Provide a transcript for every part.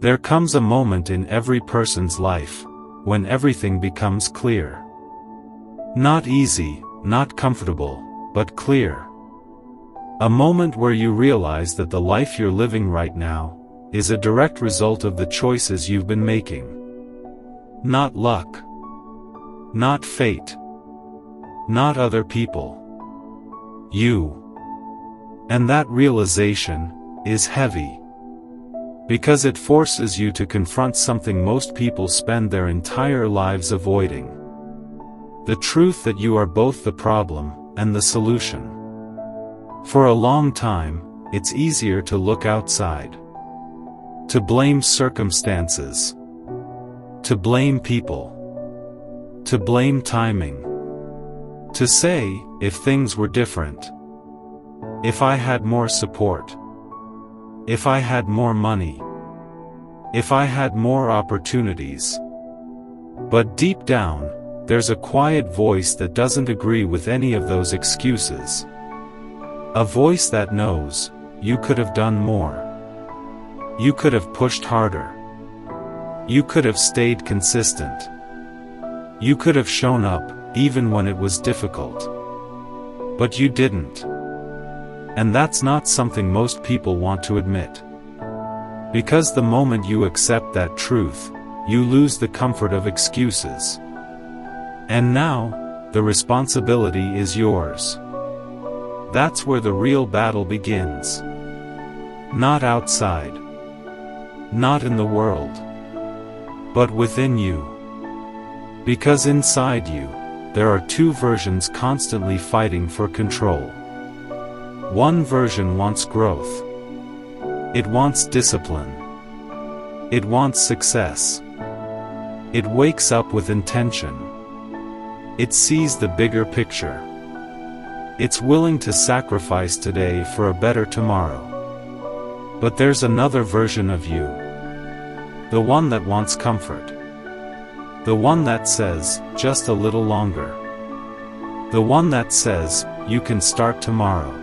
There comes a moment in every person's life when everything becomes clear. Not easy, not comfortable, but clear. A moment where you realize that the life you're living right now is a direct result of the choices you've been making. Not luck. Not fate. Not other people. You. And that realization is heavy. Because it forces you to confront something most people spend their entire lives avoiding. The truth that you are both the problem and the solution. For a long time, it's easier to look outside. To blame circumstances. To blame people. To blame timing. To say, if things were different. If I had more support. If I had more money. If I had more opportunities. But deep down, there's a quiet voice that doesn't agree with any of those excuses. A voice that knows, you could have done more. You could have pushed harder. You could have stayed consistent. You could have shown up, even when it was difficult. But you didn't. And that's not something most people want to admit. Because the moment you accept that truth, you lose the comfort of excuses. And now, the responsibility is yours. That's where the real battle begins. Not outside. Not in the world. But within you. Because inside you, there are two versions constantly fighting for control. One version wants growth. It wants discipline. It wants success. It wakes up with intention. It sees the bigger picture. It's willing to sacrifice today for a better tomorrow. But there's another version of you. The one that wants comfort. The one that says, just a little longer. The one that says, you can start tomorrow.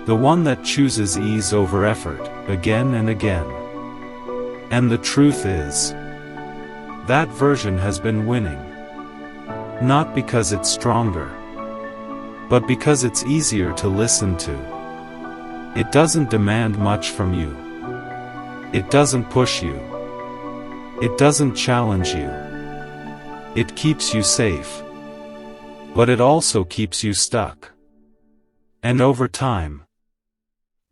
The one that chooses ease over effort, again and again. And the truth is, that version has been winning. Not because it's stronger, but because it's easier to listen to. It doesn't demand much from you. It doesn't push you. It doesn't challenge you. It keeps you safe. But it also keeps you stuck. And over time,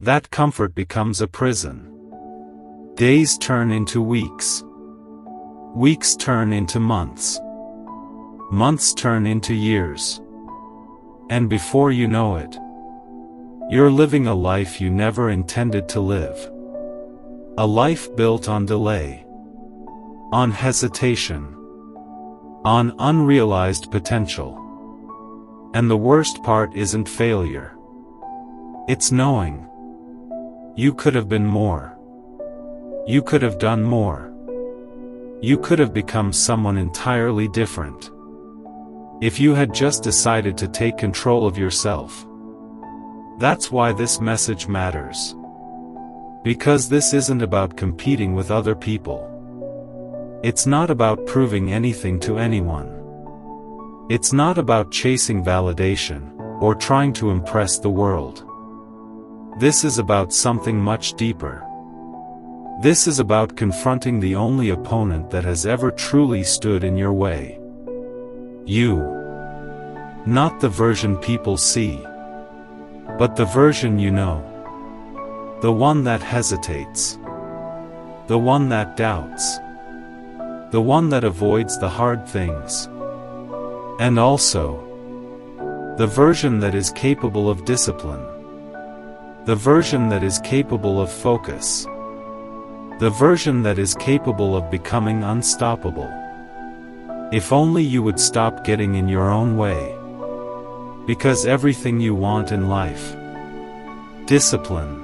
that comfort becomes a prison. Days turn into weeks. Weeks turn into months. Months turn into years. And before you know it, you're living a life you never intended to live. A life built on delay. On hesitation. On unrealized potential. And the worst part isn't failure. It's knowing. You could have been more. You could have done more. You could have become someone entirely different. If you had just decided to take control of yourself. That's why this message matters. Because this isn't about competing with other people. It's not about proving anything to anyone. It's not about chasing validation, or trying to impress the world. This is about something much deeper. This is about confronting the only opponent that has ever truly stood in your way. You. Not the version people see. But the version you know. The one that hesitates. The one that doubts. The one that avoids the hard things. And also, the version that is capable of discipline. The version that is capable of focus. The version that is capable of becoming unstoppable. If only you would stop getting in your own way. Because everything you want in life, discipline,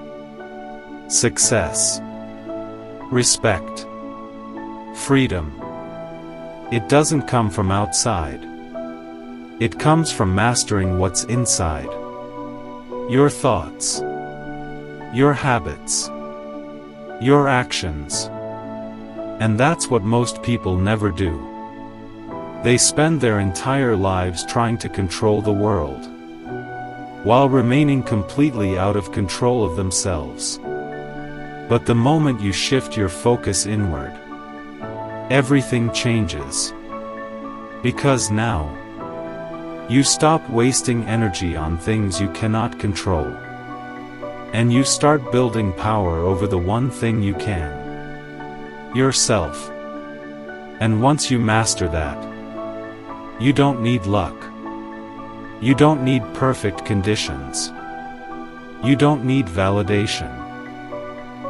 success, respect, freedom, it doesn't come from outside. It comes from mastering what's inside. Your thoughts, your habits, your actions, And that's what most people never do. They spend their entire lives trying to control the world, while remaining completely out of control of themselves. But the moment you shift your focus inward, everything changes. Because now, you stop wasting energy on things you cannot control, and you start building power over the one thing you can: yourself. And once you master that, you don't need luck. You don't need perfect conditions. You don't need validation.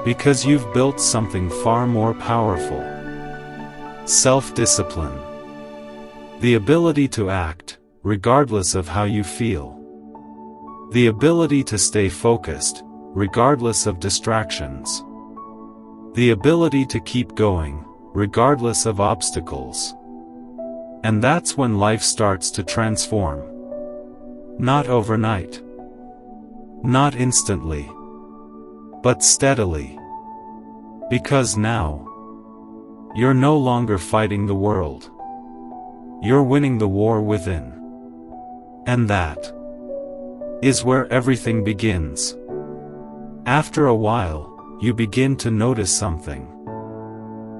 Because you've built something far more powerful: self-discipline. The ability to act, regardless of how you feel. The ability to stay focused, regardless of distractions. The ability to keep going, regardless of obstacles. And that's when life starts to transform. Not overnight. Not instantly. But steadily. Because now, you're no longer fighting the world. You're winning the war within. And that is where everything begins. After a while, you begin to notice something.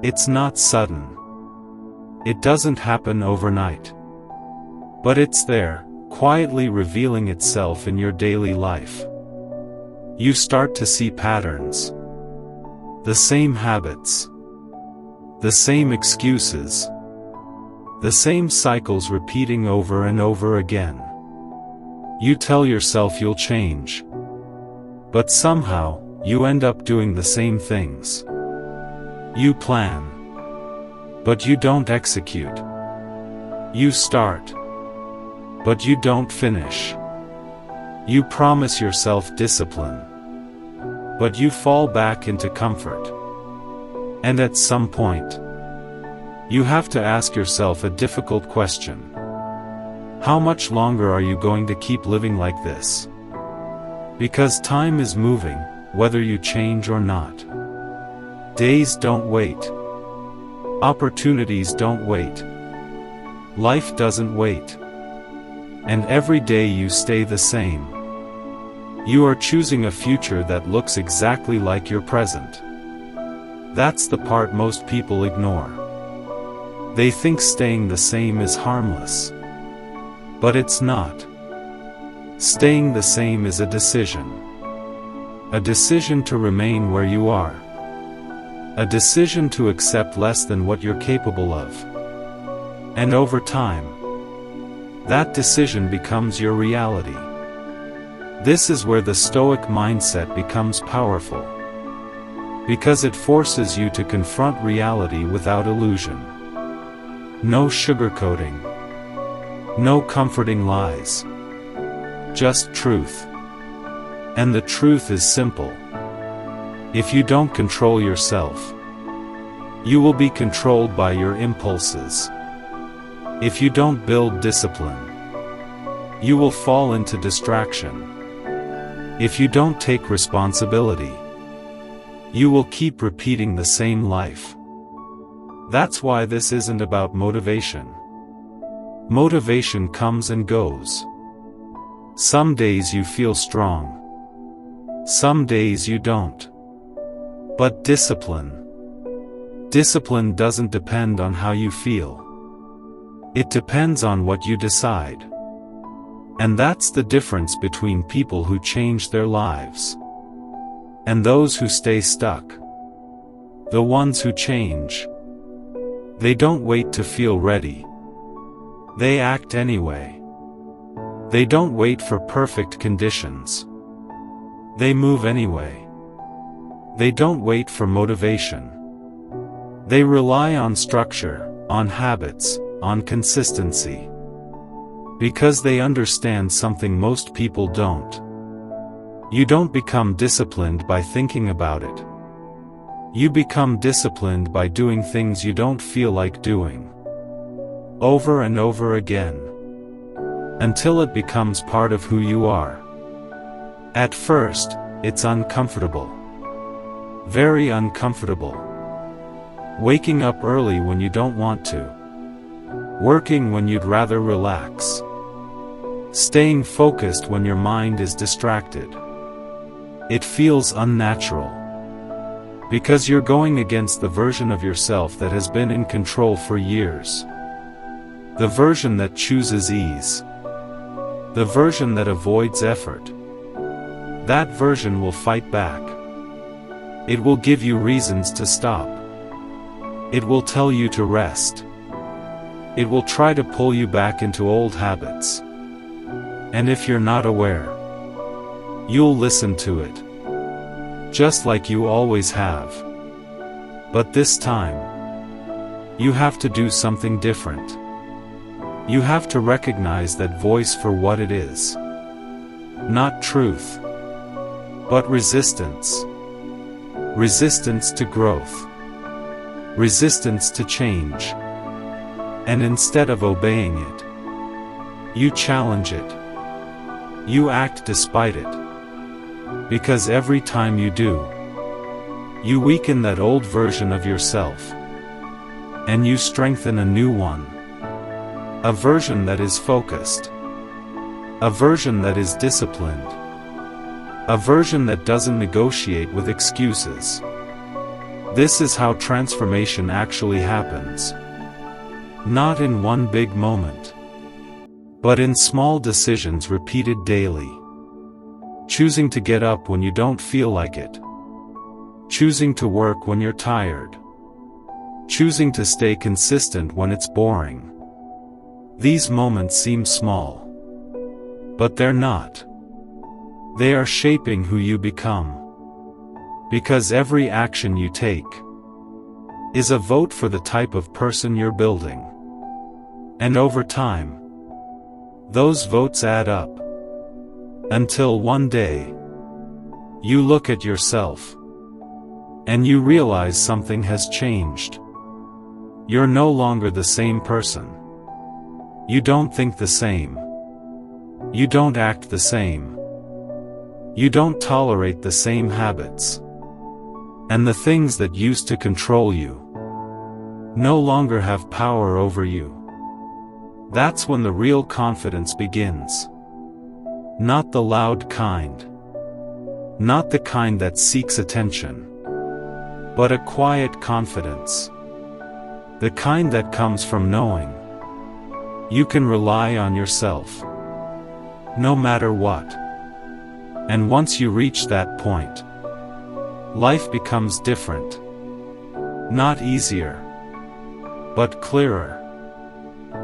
It's not sudden. It doesn't happen overnight. But it's there, quietly revealing itself in your daily life. You start to see patterns. The same habits. The same excuses. The same cycles repeating over and over again. You tell yourself you'll change. But somehow, you end up doing the same things. You plan. But you don't execute. You start. But you don't finish. You promise yourself discipline. But you fall back into comfort. And at some point, you have to ask yourself a difficult question. How much longer are you going to keep living like this? Because time is moving, whether you change or not. Days don't wait. Opportunities don't wait. Life doesn't wait. And every day you stay the same. You are choosing a future that looks exactly like your present. That's the part most people ignore. They think staying the same is harmless. But it's not. Staying the same is a decision. A decision to remain where you are. A decision to accept less than what you're capable of. And over time, that decision becomes your reality. This is where the Stoic mindset becomes powerful. Because it forces you to confront reality without illusion. No sugarcoating. No comforting lies. Just truth. And the truth is simple. If you don't control yourself, you will be controlled by your impulses. If you don't build discipline, you will fall into distraction. If you don't take responsibility, you will keep repeating the same life. That's why this isn't about motivation. Motivation comes and goes. Some days you feel strong. Some days you don't. But discipline doesn't depend on how you feel. It depends on what you decide. And that's the difference between people who change their lives and those who stay stuck. The ones who change, they don't wait to feel ready. They act anyway. They don't wait for perfect conditions. They move anyway. They don't wait for motivation. They rely on structure, on habits, on consistency. Because they understand something most people don't. You don't become disciplined by thinking about it. You become disciplined by doing things you don't feel like doing. Over and over again. Until it becomes part of who you are. At first, it's uncomfortable. Very uncomfortable. Waking up early when you don't want to. Working when you'd rather relax. Staying focused when your mind is distracted. It feels unnatural. Because you're going against the version of yourself that has been in control for years. The version that chooses ease. The version that avoids effort. That version will fight back. It will give you reasons to stop. It will tell you to rest. It will try to pull you back into old habits. And if you're not aware, you'll listen to it. Just like you always have. But this time, you have to do something different. You have to recognize that voice for what it is. Not truth, but resistance. Resistance to growth. Resistance to change. And instead of obeying it, you challenge it. You act despite it. Because every time you do, you weaken that old version of yourself. And you strengthen a new one. A version that is focused. A version that is disciplined. A version that doesn't negotiate with excuses. This is how transformation actually happens. Not in one big moment, but in small decisions repeated daily. Choosing to get up when you don't feel like it. Choosing to work when you're tired. Choosing to stay consistent when it's boring. These moments seem small, but they're not. They are shaping who you become. Because every action you take is a vote for the type of person you're building. And over time, those votes add up. Until one day, you look at yourself, and you realize something has changed. You're no longer the same person. You don't think the same. You don't act the same. You don't tolerate the same habits. And the things that used to control you no longer have power over you. That's when the real confidence begins. Not the loud kind. Not the kind that seeks attention. But a quiet confidence. The kind that comes from knowing you can rely on yourself. No matter what. And once you reach that point, life becomes different. Not easier, but clearer.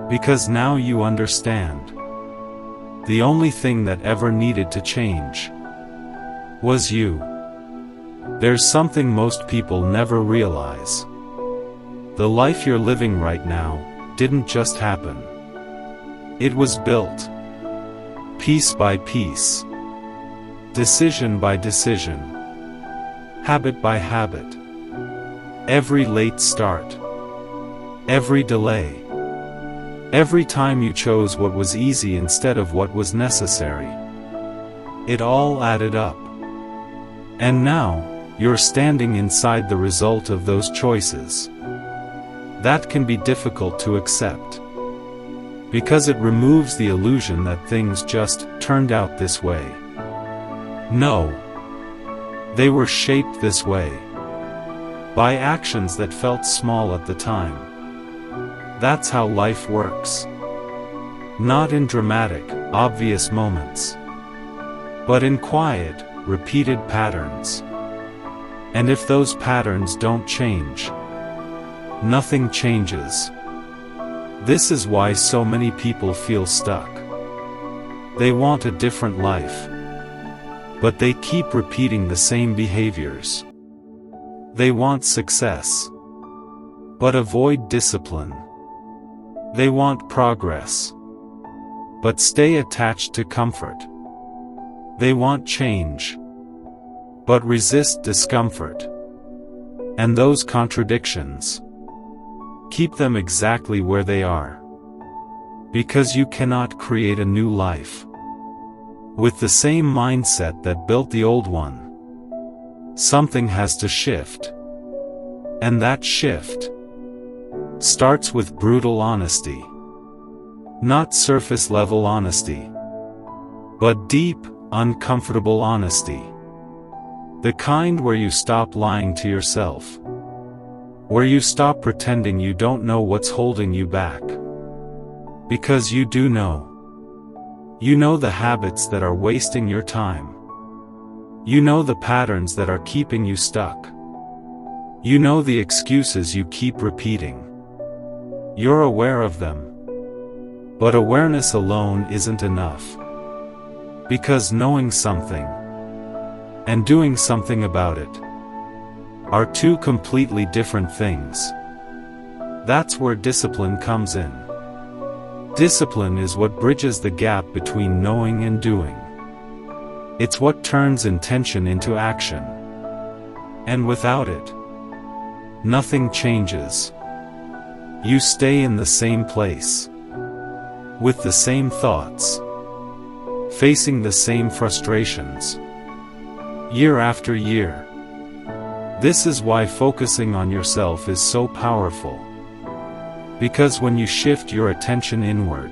Because now you understand. The only thing that ever needed to change was you. There's something most people never realize. The life you're living right now didn't just happen. It was built. Piece by piece. Decision by decision. Habit by habit. Every late start. Every delay. Every time you chose what was easy instead of what was necessary. It all added up. And now, you're standing inside the result of those choices. That can be difficult to accept. Because it removes the illusion that things just turned out this way. No. They were shaped this way. By actions that felt small at the time. That's how life works. Not in dramatic, obvious moments. But in quiet, repeated patterns. And if those patterns don't change, nothing changes. This is why so many people feel stuck. They want a different life. But they keep repeating the same behaviors. They want success, but avoid discipline. They want progress, but stay attached to comfort. They want change, but resist discomfort. And those contradictions keep them exactly where they are. Because you cannot create a new life with the same mindset that built the old one. Something has to shift. And that shift starts with brutal honesty. Not surface-level honesty, but deep, uncomfortable honesty. The kind where you stop lying to yourself. Where you stop pretending you don't know what's holding you back. Because you do know. You know the habits that are wasting your time. You know the patterns that are keeping you stuck. You know the excuses you keep repeating. You're aware of them. But awareness alone isn't enough. Because knowing something and doing something about it are two completely different things. That's where discipline comes in. Discipline is what bridges the gap between knowing and doing. It's what turns intention into action. And without it, nothing changes. You stay in the same place, with the same thoughts, facing the same frustrations, year after year. This is why focusing on yourself is so powerful. Because when you shift your attention inward,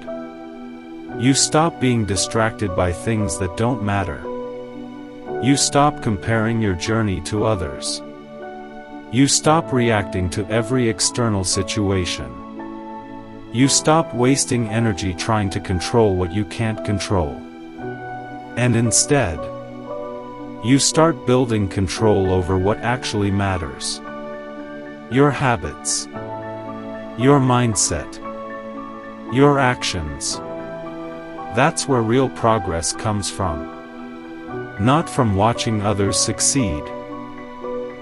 you stop being distracted by things that don't matter. You stop comparing your journey to others. You stop reacting to every external situation. You stop wasting energy trying to control what you can't control. And instead, you start building control over what actually matters. Your habits. Your mindset. Your actions. That's where real progress comes from. Not from watching others succeed,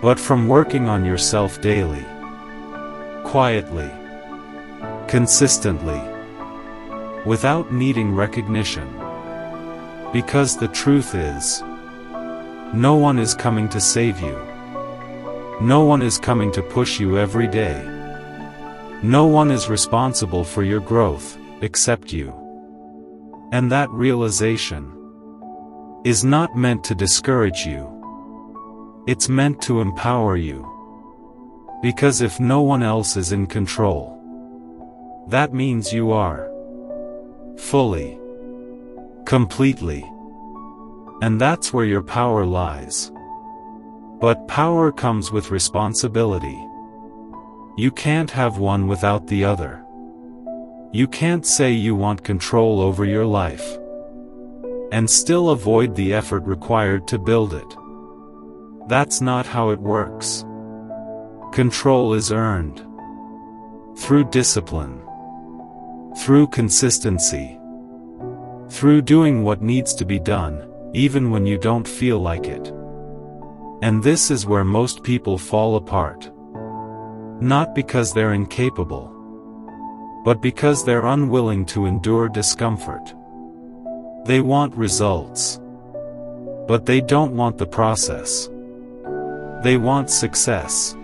but from working on yourself daily. Quietly. Consistently. Without needing recognition. Because the truth is, no one is coming to save you. No one is coming to push you every day. No one is responsible for your growth, except you. And that realization is not meant to discourage you. It's meant to empower you. Because if no one else is in control, that means you are. Fully. Completely. And that's where your power lies. But power comes with responsibility. You can't have one without the other. You can't say you want control over your life and still avoid the effort required to build it. That's not how it works. Control is earned through discipline, through consistency, through doing what needs to be done, even when you don't feel like it. And this is where most people fall apart. Not because they're incapable, but because they're unwilling to endure discomfort. They want results, but they don't want the process. They want success,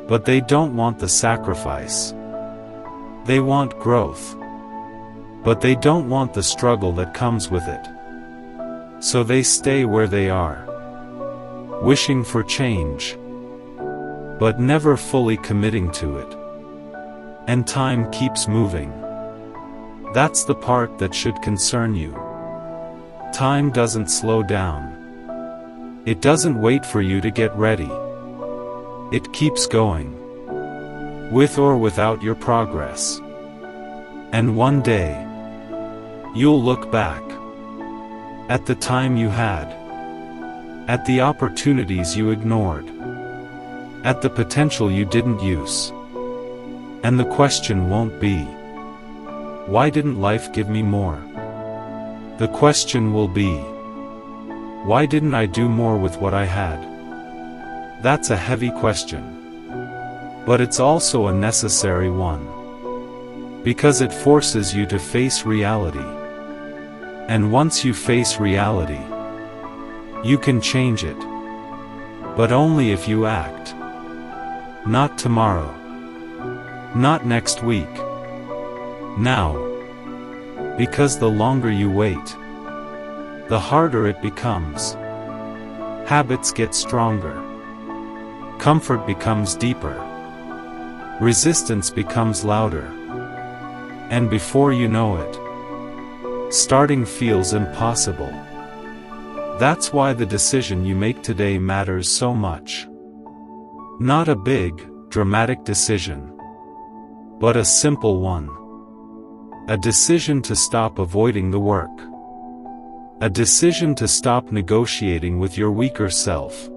but they don't want the sacrifice. They want growth, but they don't want the struggle that comes with it. So they stay where they are, wishing for change, but never fully committing to it. And time keeps moving. That's the part that should concern you. Time doesn't slow down. It doesn't wait for you to get ready. It keeps going, with or without your progress. And one day, you'll look back at the time you had, at the opportunities you ignored, at the potential you didn't use. And the question won't be, why didn't life give me more? The question will be, why didn't I do more with what I had? That's a heavy question. But it's also a necessary one. Because it forces you to face reality. And once you face reality, you can change it. But only if you act. Not tomorrow. Not next week. Now. Because the longer you wait, the harder it becomes. Habits get stronger. Comfort becomes deeper. Resistance becomes louder. And before you know it, starting feels impossible. That's why the decision you make today matters so much. Not a big, dramatic decision, but a simple one. A decision to stop avoiding the work. A decision to stop negotiating with your weaker self.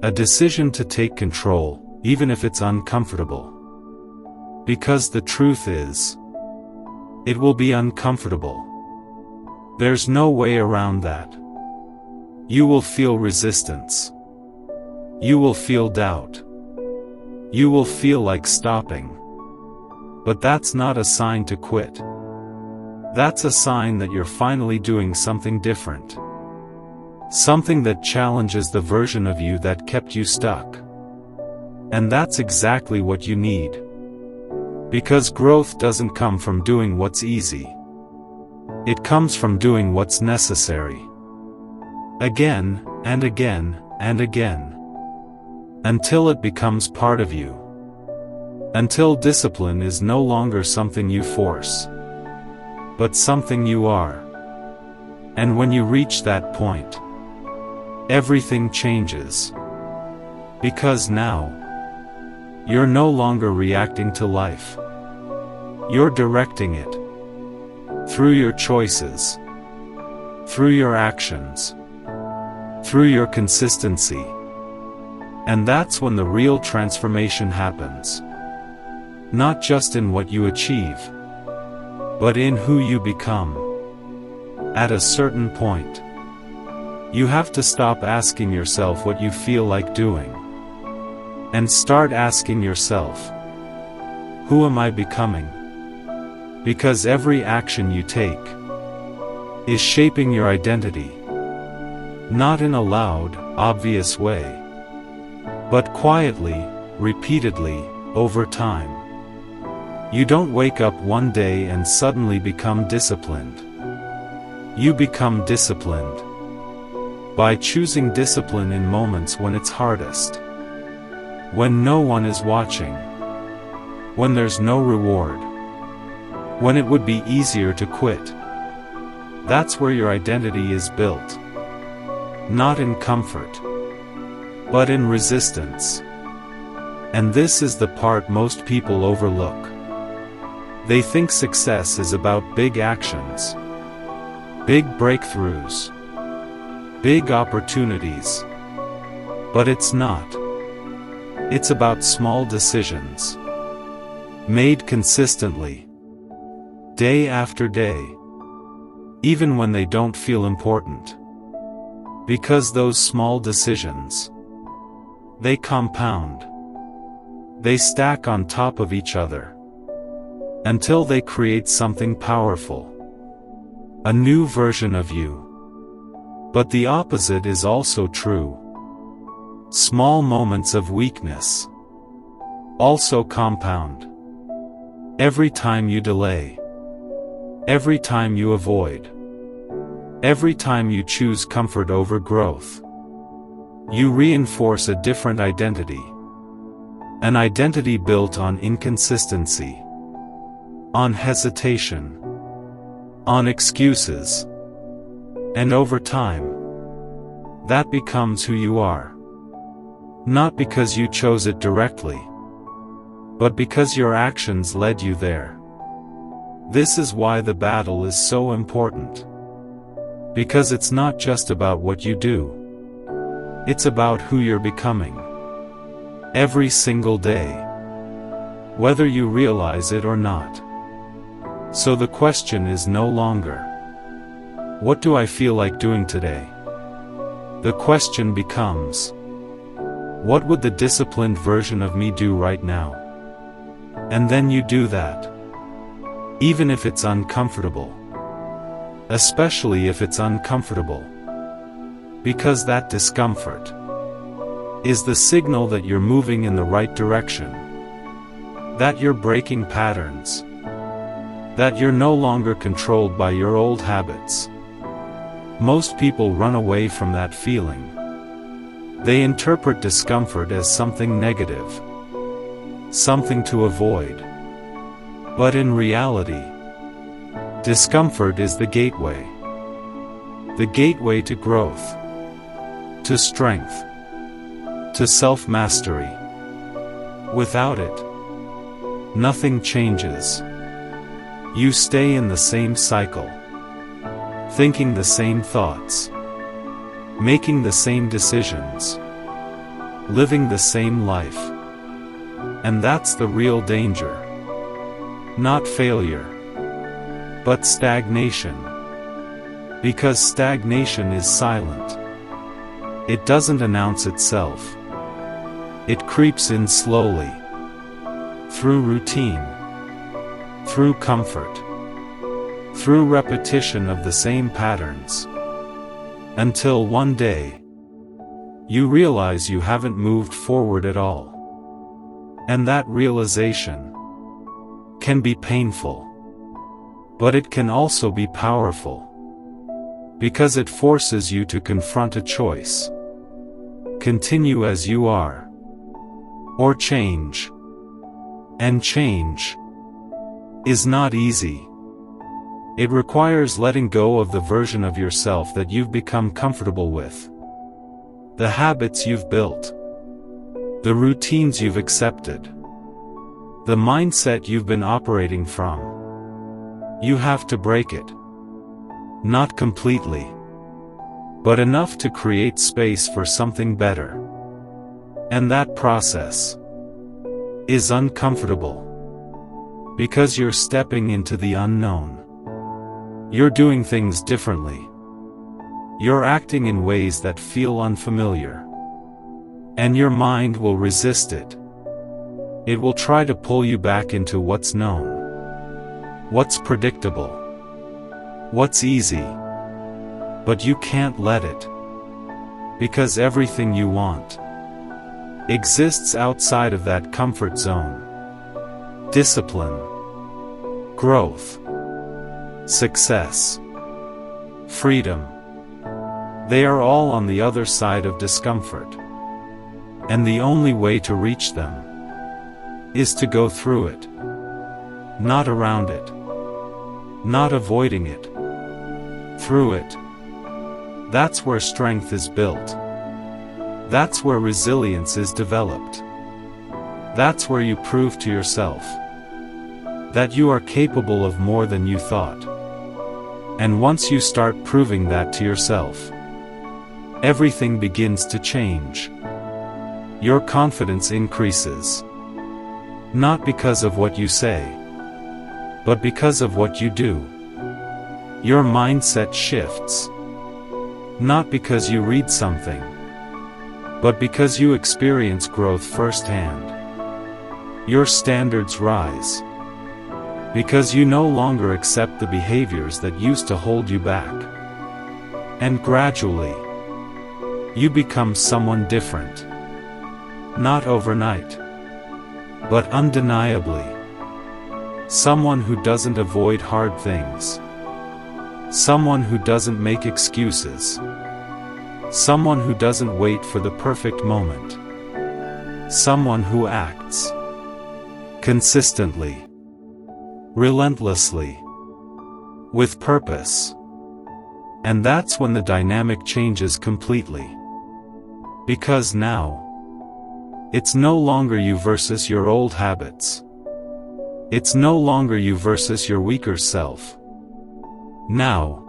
A decision to take control, even if it's uncomfortable. Because the truth is, it will be uncomfortable. There's no way around that. You will feel resistance. You will feel doubt. You will feel like stopping. But that's not a sign to quit. That's a sign that you're finally doing something different. Something that challenges the version of you that kept you stuck. And that's exactly what you need. Because growth doesn't come from doing what's easy. It comes from doing what's necessary. Again, and again, and again. Until it becomes part of you. Until discipline is no longer something you force, but something you are. And when you reach that point, everything changes. Because now, you're no longer reacting to life. You're directing it. Through your choices. Through your actions. Through your consistency. And that's when the real transformation happens. Not just in what you achieve, but in who you become. At a certain point, you have to stop asking yourself what you feel like doing, and start asking yourself, who am I becoming? Because every action you take is shaping your identity, not in a loud, obvious way, but quietly, repeatedly, over time. You don't wake up one day and suddenly become disciplined. You become disciplined by choosing discipline in moments when it's hardest. When no one is watching. When there's no reward. When it would be easier to quit. That's where your identity is built. Not in comfort, but in resistance. And this is the part most people overlook. They think success is about big actions, big breakthroughs, big opportunities. But it's not. It's about small decisions, made consistently, day after day, even when they don't feel important. Because those small decisions, they compound. They stack on top of each other. Until they create something powerful. A new version of you. But the opposite is also true. Small moments of weakness also compound. Every time you delay. Every time you avoid. Every time you choose comfort over growth. You reinforce a different identity. An identity built on inconsistency. On hesitation. On excuses. And over time, that becomes who you are. Not because you chose it directly, but because your actions led you there. This is why the battle is so important. Because it's not just about what you do. It's about who you're becoming. Every single day. Whether you realize it or not. So the question is no longer, what do I feel like doing today? The question becomes, what would the disciplined version of me do right now? And then you do that. Even if it's uncomfortable. Especially if it's uncomfortable. Because that discomfort is the signal that you're moving in the right direction. That you're breaking patterns. That you're no longer controlled by your old habits. Most people run away from that feeling. They interpret discomfort as something negative, something to avoid. But in reality, discomfort is the gateway to growth, to strength, to self-mastery. Without it, nothing changes. You stay in the same cycle, thinking the same thoughts, making the same decisions, living the same life. And that's the real danger. Not failure, but stagnation. Because stagnation is silent. It doesn't announce itself. It creeps in slowly, through routine, through comfort, through repetition of the same patterns, until one day, you realize you haven't moved forward at all. And that realization can be painful, but it can also be powerful, because it forces you to confront a choice. Continue as you are, or change. And change is not easy. It requires letting go of the version of yourself that you've become comfortable with, the habits you've built, the routines you've accepted, the mindset you've been operating from. You have to break it. Not completely, but enough to create space for something better. And that process is uncomfortable, because you're stepping into the unknown. You're doing things differently. You're acting in ways that feel unfamiliar. And your mind will resist it. It will try to pull you back into what's known, what's predictable, what's easy. But you can't let it. Because everything you want exists outside of that comfort zone. Discipline, growth, success, freedom. They are all on the other side of discomfort. And the only way to reach them is to go through it. Not around it. Not avoiding it. Through it. That's where strength is built. That's where resilience is developed. That's where you prove to yourself that you are capable of more than you thought. And once you start proving that to yourself, everything begins to change. Your confidence increases. Not because of what you say, but because of what you do. Your mindset shifts. Not because you read something, but because you experience growth firsthand. Your standards rise, because you no longer accept the behaviors that used to hold you back. And gradually, you become someone different. Not overnight, but undeniably. Someone who doesn't avoid hard things. Someone who doesn't make excuses. Someone who doesn't wait for the perfect moment. Someone who acts consistently, relentlessly, with purpose. And that's when the dynamic changes completely. Because now, it's no longer you versus your old habits. It's no longer you versus your weaker self. Now,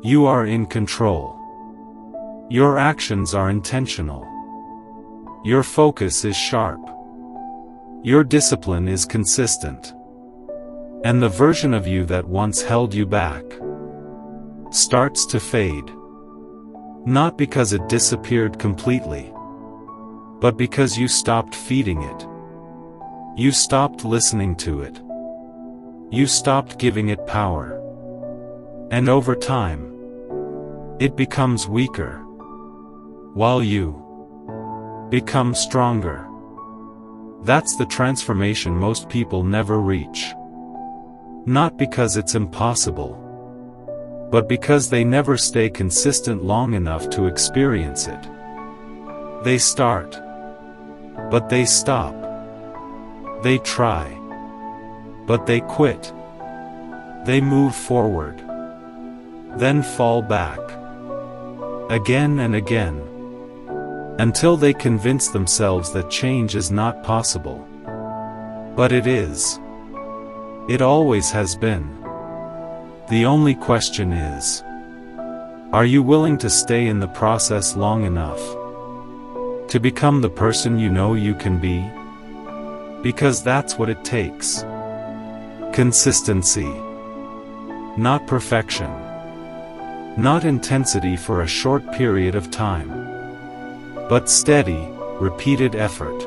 you are in control. Your actions are intentional. Your focus is sharp. Your discipline is consistent. And the version of you that once held you back starts to fade. Not because it disappeared completely, but because you stopped feeding it. You stopped listening to it. You stopped giving it power. And over time, it becomes weaker, while you become stronger. That's the transformation most people never reach. Not because it's impossible, but because they never stay consistent long enough to experience it. They start. But they stop. They try. But they quit. They move forward. Then fall back. Again and again. Until they convince themselves that change is not possible. But it is. It always has been. The only question is, are you willing to stay in the process long enough to become the person you know you can be? Because that's what it takes. Consistency. Not perfection. Not intensity for a short period of time. But steady, repeated effort.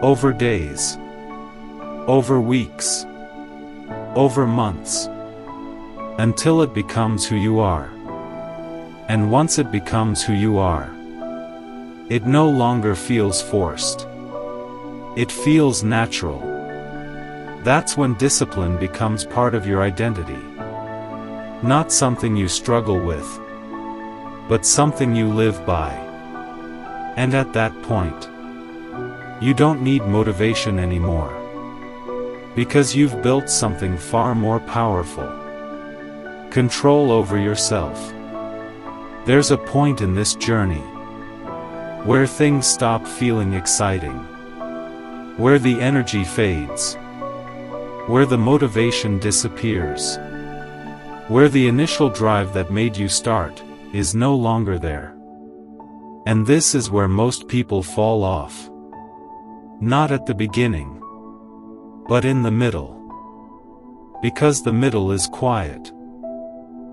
Over days. Over weeks. Over months. Until it becomes who you are. And once it becomes who you are, it no longer feels forced. It feels natural. That's when discipline becomes part of your identity. Not something you struggle with, but something you live by. And at that point, you don't need motivation anymore. Because you've built something far more powerful. Control over yourself. There's a point in this journey where things stop feeling exciting, where the energy fades, where the motivation disappears, where the initial drive that made you start is no longer there. And this is where most people fall off. Not at the beginning, but in the middle. Because the middle is quiet.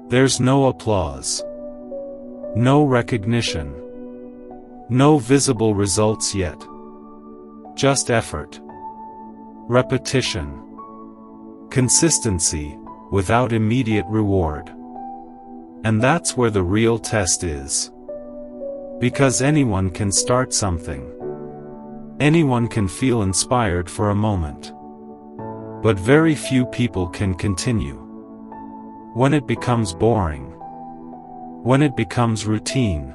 There's no applause. No recognition. No visible results yet. Just effort. Repetition. Consistency, without immediate reward. And that's where the real test is. Because anyone can start something. Anyone can feel inspired for a moment. But very few people can continue. When it becomes boring. When it becomes routine.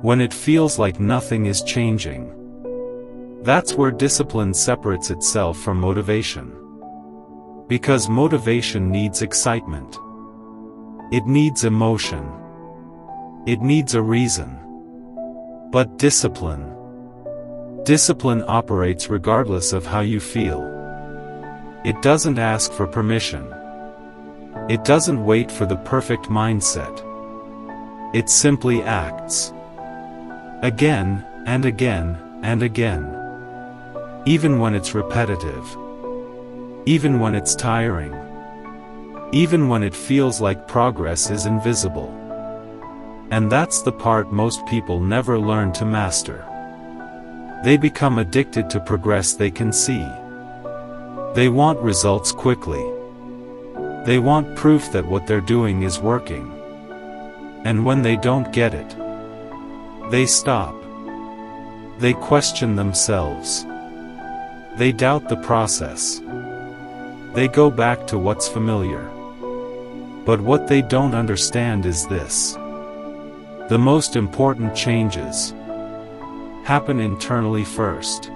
When it feels like nothing is changing. That's where discipline separates itself from motivation. Because motivation needs excitement. It needs emotion. It needs a reason. But discipline operates regardless of how you feel. It doesn't ask for permission. It doesn't wait for the perfect mindset. It simply acts. Again, and again, and again. Even when it's repetitive. Even when it's tiring. Even when it feels like progress is invisible. And that's the part most people never learn to master. They become addicted to progress they can see. They want results quickly. They want proof that what they're doing is working. And when they don't get it, they stop. They question themselves. They doubt the process. They go back to what's familiar. But what they don't understand is this. The most important changes happen internally first.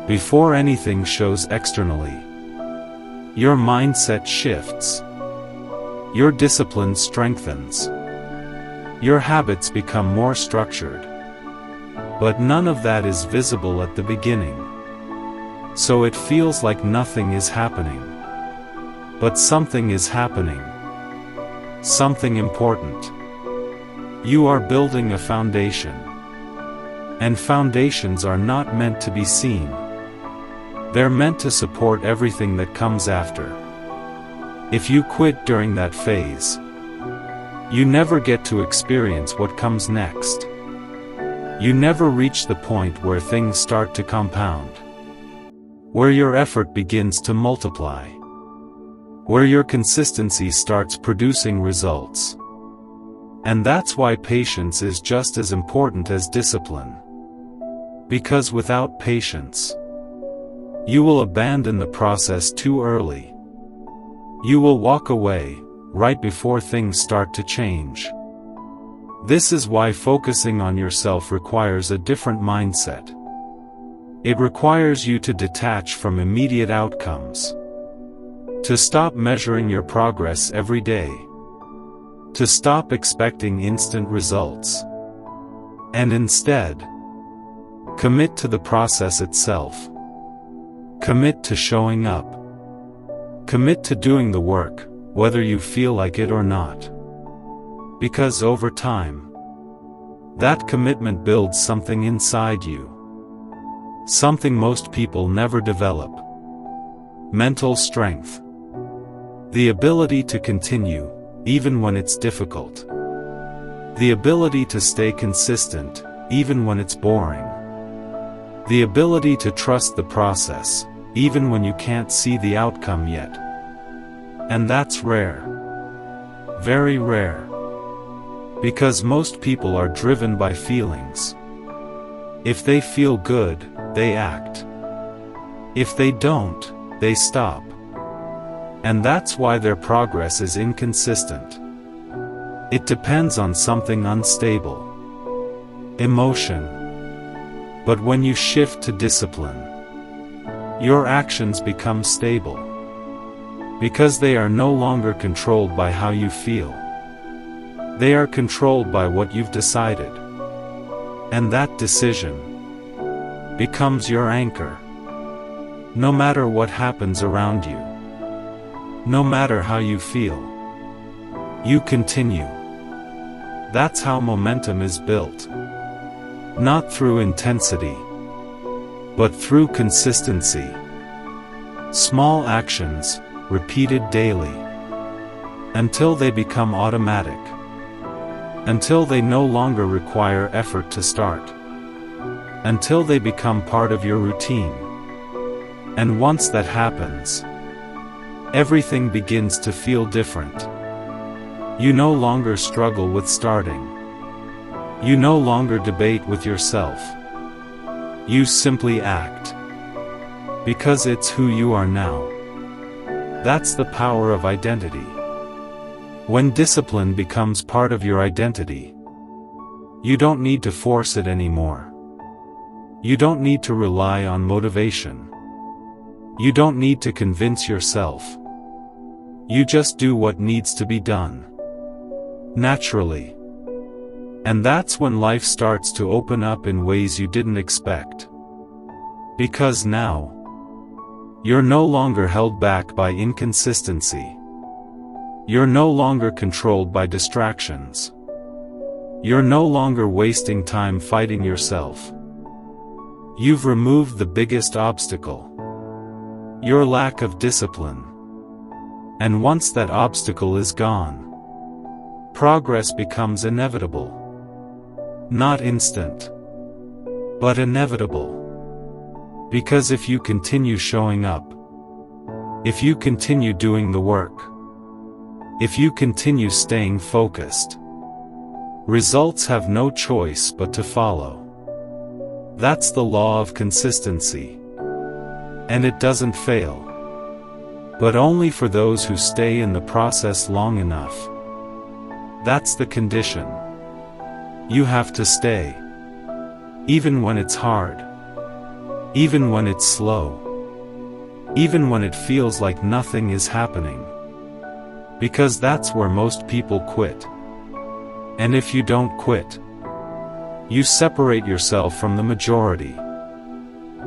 Before anything shows externally. Your mindset shifts. Your discipline strengthens. Your habits become more structured. But none of that is visible at the beginning. So it feels like nothing is happening. But something is happening. Something important. You are building a foundation. And foundations are not meant to be seen. They're meant to support everything that comes after. If you quit during that phase, you never get to experience what comes next. You never reach the point where things start to compound. Where your effort begins to multiply. Where your consistency starts producing results. And that's why patience is just as important as discipline. Because without patience, you will abandon the process too early. You will walk away, right before things start to change. This is why focusing on yourself requires a different mindset. It requires you to detach from immediate outcomes. To stop measuring your progress every day. To stop expecting instant results. And instead, commit to the process itself. Commit to showing up. Commit to doing the work, whether you feel like it or not. Because over time, that commitment builds something inside you. Something most people never develop. Mental strength. The ability to continue, even when it's difficult. The ability to stay consistent, even when it's boring. The ability to trust the process, even when you can't see the outcome yet. And that's rare. Very rare. Because most people are driven by feelings. If they feel good, they act. If they don't, they stop. And that's why their progress is inconsistent. It depends on something unstable. Emotion. But when you shift to discipline, your actions become stable. Because they are no longer controlled by how you feel. They are controlled by what you've decided. And that decision becomes your anchor. No matter what happens around you. No matter how you feel. You continue. That's how momentum is built. Not through intensity, but through consistency. Small actions, repeated daily. Until they become automatic. Until they no longer require effort to start. Until they become part of your routine. And once that happens, everything begins to feel different. You no longer struggle with starting. You no longer debate with yourself. You simply act. Because it's who you are now. That's the power of identity. When discipline becomes part of your identity, you don't need to force it anymore. You don't need to rely on motivation. You don't need to convince yourself. You just do what needs to be done. Naturally. And that's when life starts to open up in ways you didn't expect. Because now, you're no longer held back by inconsistency. You're no longer controlled by distractions. You're no longer wasting time fighting yourself. You've removed the biggest obstacle. Your lack of discipline. And once that obstacle is gone, progress becomes inevitable. Not instant, but inevitable. Because if you continue showing up, if you continue doing the work, if you continue staying focused, results have no choice but to follow. That's the law of consistency. And it doesn't fail. But only for those who stay in the process long enough. That's the condition. You have to stay. Even when it's hard. Even when it's slow. Even when it feels like nothing is happening. Because that's where most people quit. And if you don't quit, you separate yourself from the majority.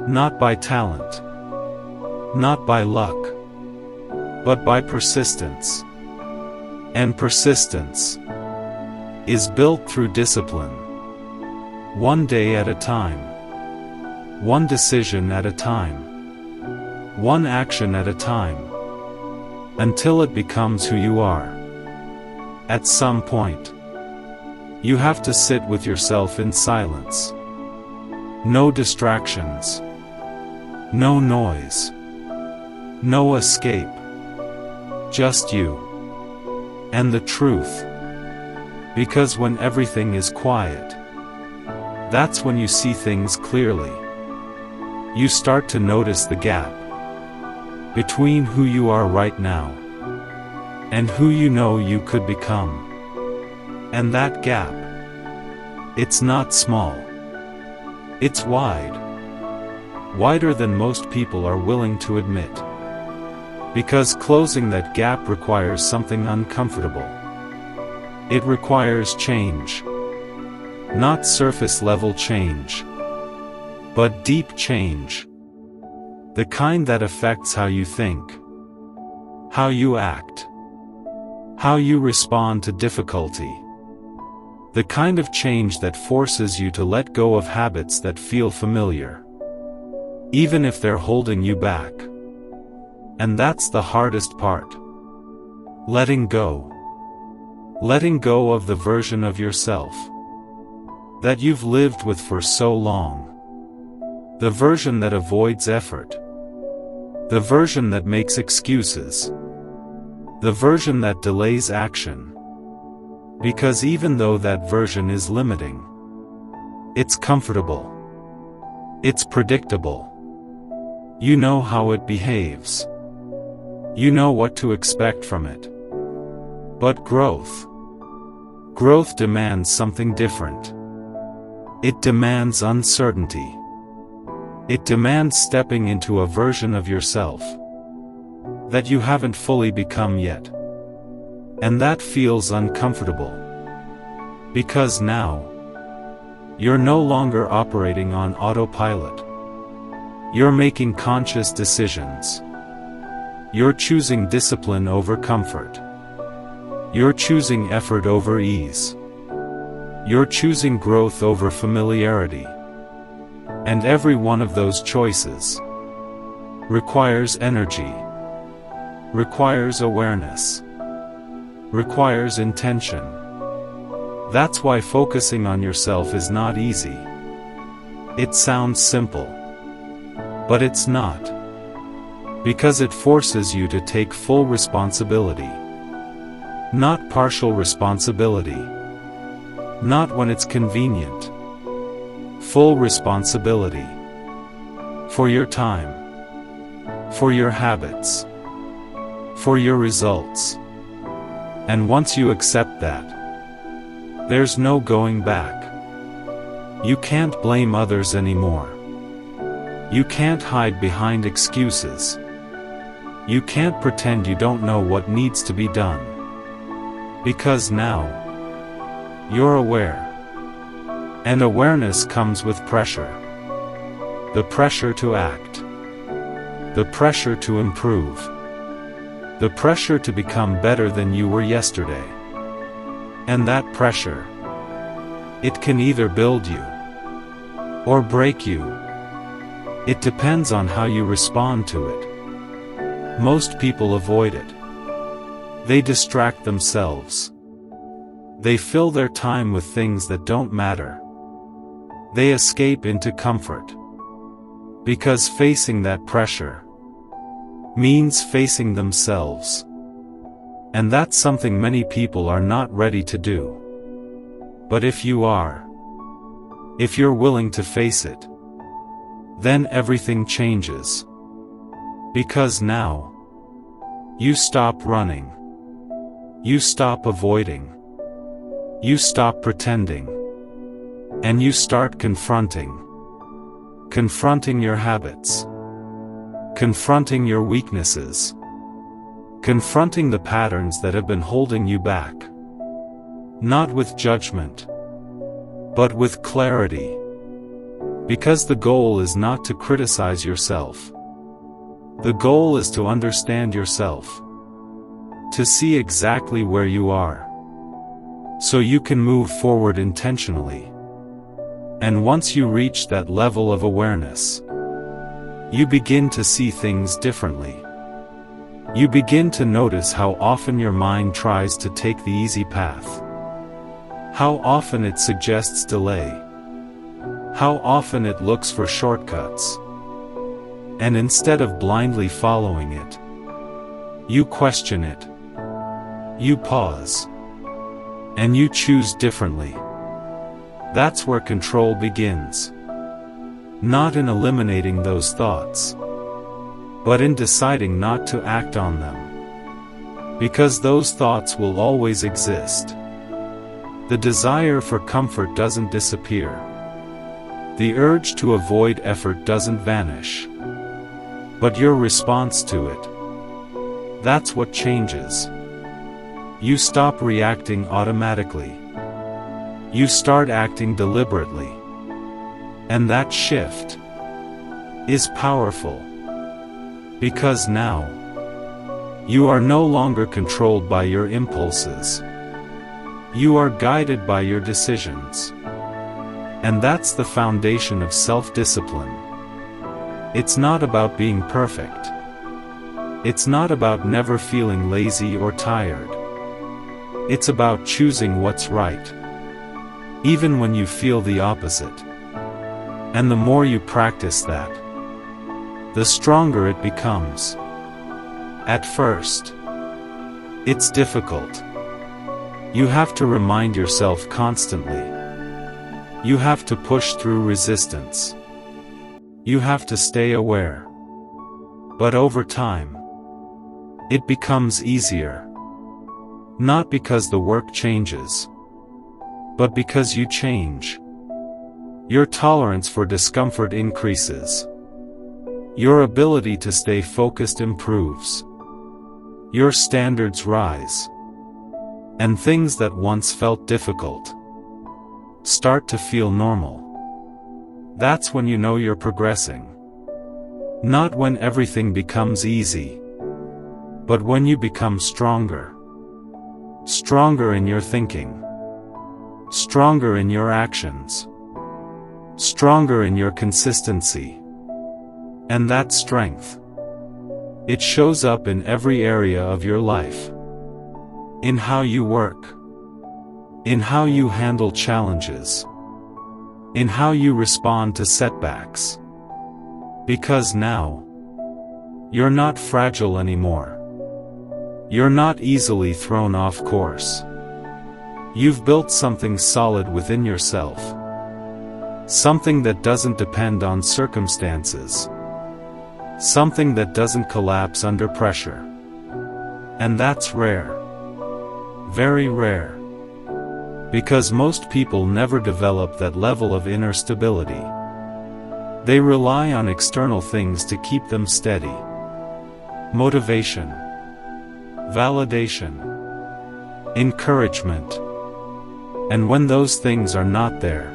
Not by talent. Not by luck. But by persistence. And persistence is built through discipline. One day at a time. One decision at a time. One action at a time. Until it becomes who you are. At some point, you have to sit with yourself in silence. No distractions. No noise. No escape. Just you. And the truth. Because when everything is quiet, that's when you see things clearly. You start to notice the gap between who you are right now and who you know you could become. And that gap It's not small. It's wide. Wider than most people are willing to admit. Because closing that gap requires something uncomfortable. It requires change. Not surface-level change, but deep change. The kind that affects how you think, how you act, how you respond to difficulty. The kind of change that forces you to let go of habits that feel familiar, even if they're holding you back. And that's the hardest part. Letting go. Letting go of the version of yourself that you've lived with for so long. The version that avoids effort. The version that makes excuses. The version that delays action. Because even though that version is limiting, it's comfortable. It's predictable. You know how it behaves. You know what to expect from it. But growth demands something different. It demands uncertainty. It demands stepping into a version of yourself that you haven't fully become yet. And that feels uncomfortable. Because now, you're no longer operating on autopilot. You're making conscious decisions. You're choosing discipline over comfort. You're choosing effort over ease. You're choosing growth over familiarity. And every one of those choices requires energy, requires awareness, requires intention. That's why focusing on yourself is not easy. It sounds simple, but it's not. Because it forces you to take full responsibility. Not partial responsibility. Not when it's convenient. Full responsibility. For your time. For your habits. For your results. And once you accept that, there's no going back. You can't blame others anymore. You can't hide behind excuses. You can't pretend you don't know what needs to be done. Because now, you're aware. And awareness comes with pressure. The pressure to act. The pressure to improve. The pressure to become better than you were yesterday. And that pressure, it can either build you or break you. It depends on how you respond to it. Most people avoid it. They distract themselves. They fill their time with things that don't matter. They escape into comfort. Because facing that pressure means facing themselves. And that's something many people are not ready to do. But if you are, if you're willing to face it, then everything changes. Because now, you stop running. You stop avoiding. You stop pretending. And you start confronting. Confronting your habits. Confronting your weaknesses. Confronting the patterns that have been holding you back. Not with judgment, but with clarity. Because the goal is not to criticize yourself. The goal is to understand yourself. To see exactly where you are. So you can move forward intentionally. And once you reach that level of awareness, you begin to see things differently. You begin to notice how often your mind tries to take the easy path. How often it suggests delay. How often it looks for shortcuts. And instead of blindly following it, you question it. You pause. And you choose differently. That's where control begins. Not in eliminating those thoughts, but in deciding not to act on them. Because those thoughts will always exist. The desire for comfort doesn't disappear. The urge to avoid effort doesn't vanish. But your response to it, that's what changes. You stop reacting automatically. You start acting deliberately. And that shift is powerful. Because now, you are no longer controlled by your impulses. You are guided by your decisions. And that's the foundation of self-discipline. It's not about being perfect. It's not about never feeling lazy or tired. It's about choosing what's right, even when you feel the opposite. And the more you practice that, the stronger it becomes. At first, it's difficult. You have to remind yourself constantly. You have to push through resistance. You have to stay aware. But over time, it becomes easier. Not because the work changes, but because you change. Your tolerance for discomfort increases. Your ability to stay focused improves. Your standards rise. And things that once felt difficult start to feel normal. That's when you know you're progressing. Not when everything becomes easy, but when you become stronger. Stronger in your thinking. Stronger in your actions. Stronger in your consistency. And that strength, it shows up in every area of your life. In how you work. In how you handle challenges. In how you respond to setbacks. Because now, you're not fragile anymore. You're not easily thrown off course. You've built something solid within yourself. Something that doesn't depend on circumstances. Something that doesn't collapse under pressure. And that's rare. Very rare. Because most people never develop that level of inner stability. They rely on external things to keep them steady. Motivation. Validation. Encouragement. And when those things are not there,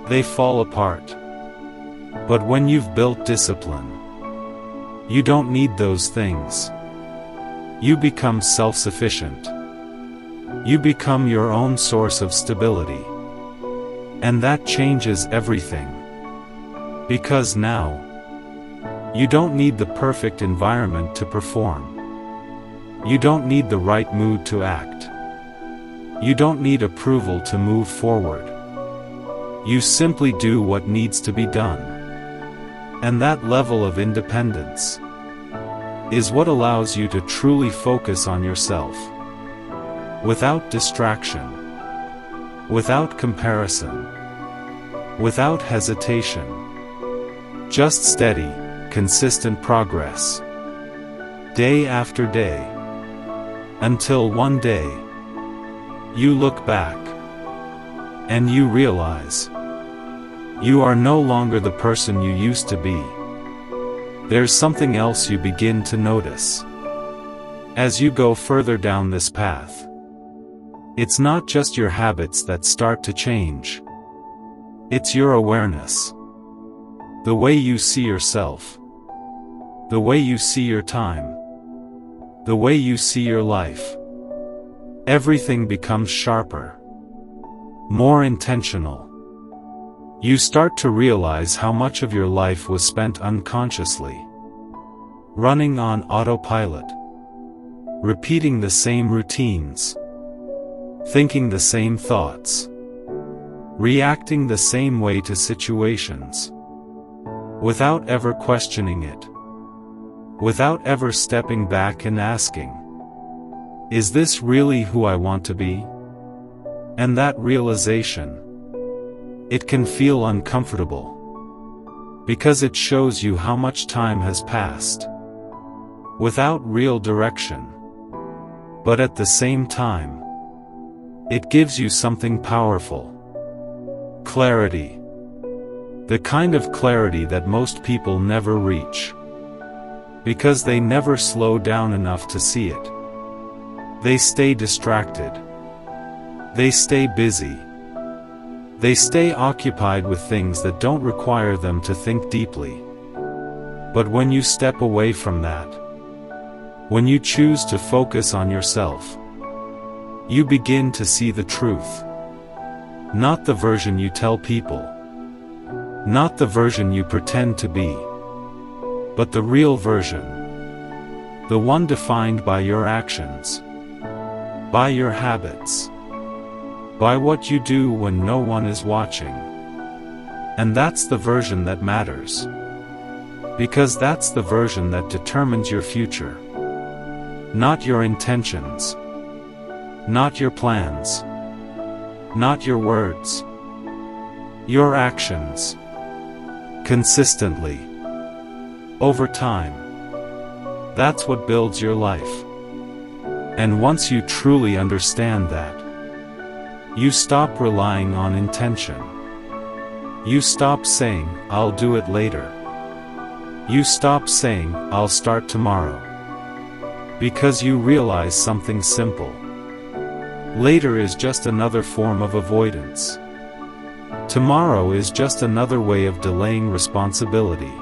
they fall apart. But when you've built discipline, you don't need those things. You become self-sufficient. You become your own source of stability. And that changes everything. Because now, you don't need the perfect environment to perform. You don't need the right mood to act. You don't need approval to move forward. You simply do what needs to be done. And that level of independence is what allows you to truly focus on yourself. Without distraction. Without comparison. Without hesitation. Just steady, consistent progress. Day after day. Until one day, you look back, and you realize, you are no longer the person you used to be. There's something else you begin to notice. As you go further down this path, it's not just your habits that start to change. It's your awareness. The way you see yourself. The way you see your time. The way you see your life. Everything becomes sharper. More intentional. You start to realize how much of your life was spent unconsciously. Running on autopilot. Repeating the same routines. Thinking the same thoughts. Reacting the same way to situations. Without ever questioning it. Without ever stepping back and asking, is this really who I want to be? And that realization, it can feel uncomfortable. Because it shows you how much time has passed. Without real direction. But at the same time, It gives you something powerful. Clarity. The kind of clarity that most people never reach. Because they never slow down enough to see it. They stay distracted. They stay busy. They stay occupied with things that don't require them to think deeply. But when you step away from that, when you choose to focus on yourself, you begin to see the truth. Not the version you tell people. Not the version you pretend to be. But the real version. The one defined by your actions. By your habits. By what you do when no one is watching. And that's the version that matters. Because that's the version that determines your future. Not your intentions. Not your plans. Not your words. Your actions. Consistently. Over time. That's what builds your life. And once you truly understand that, you stop relying on intention. You stop saying, "I'll do it later." You stop saying, "I'll start tomorrow." Because you realize something simple. Later is just another form of avoidance. Tomorrow is just another way of delaying responsibility.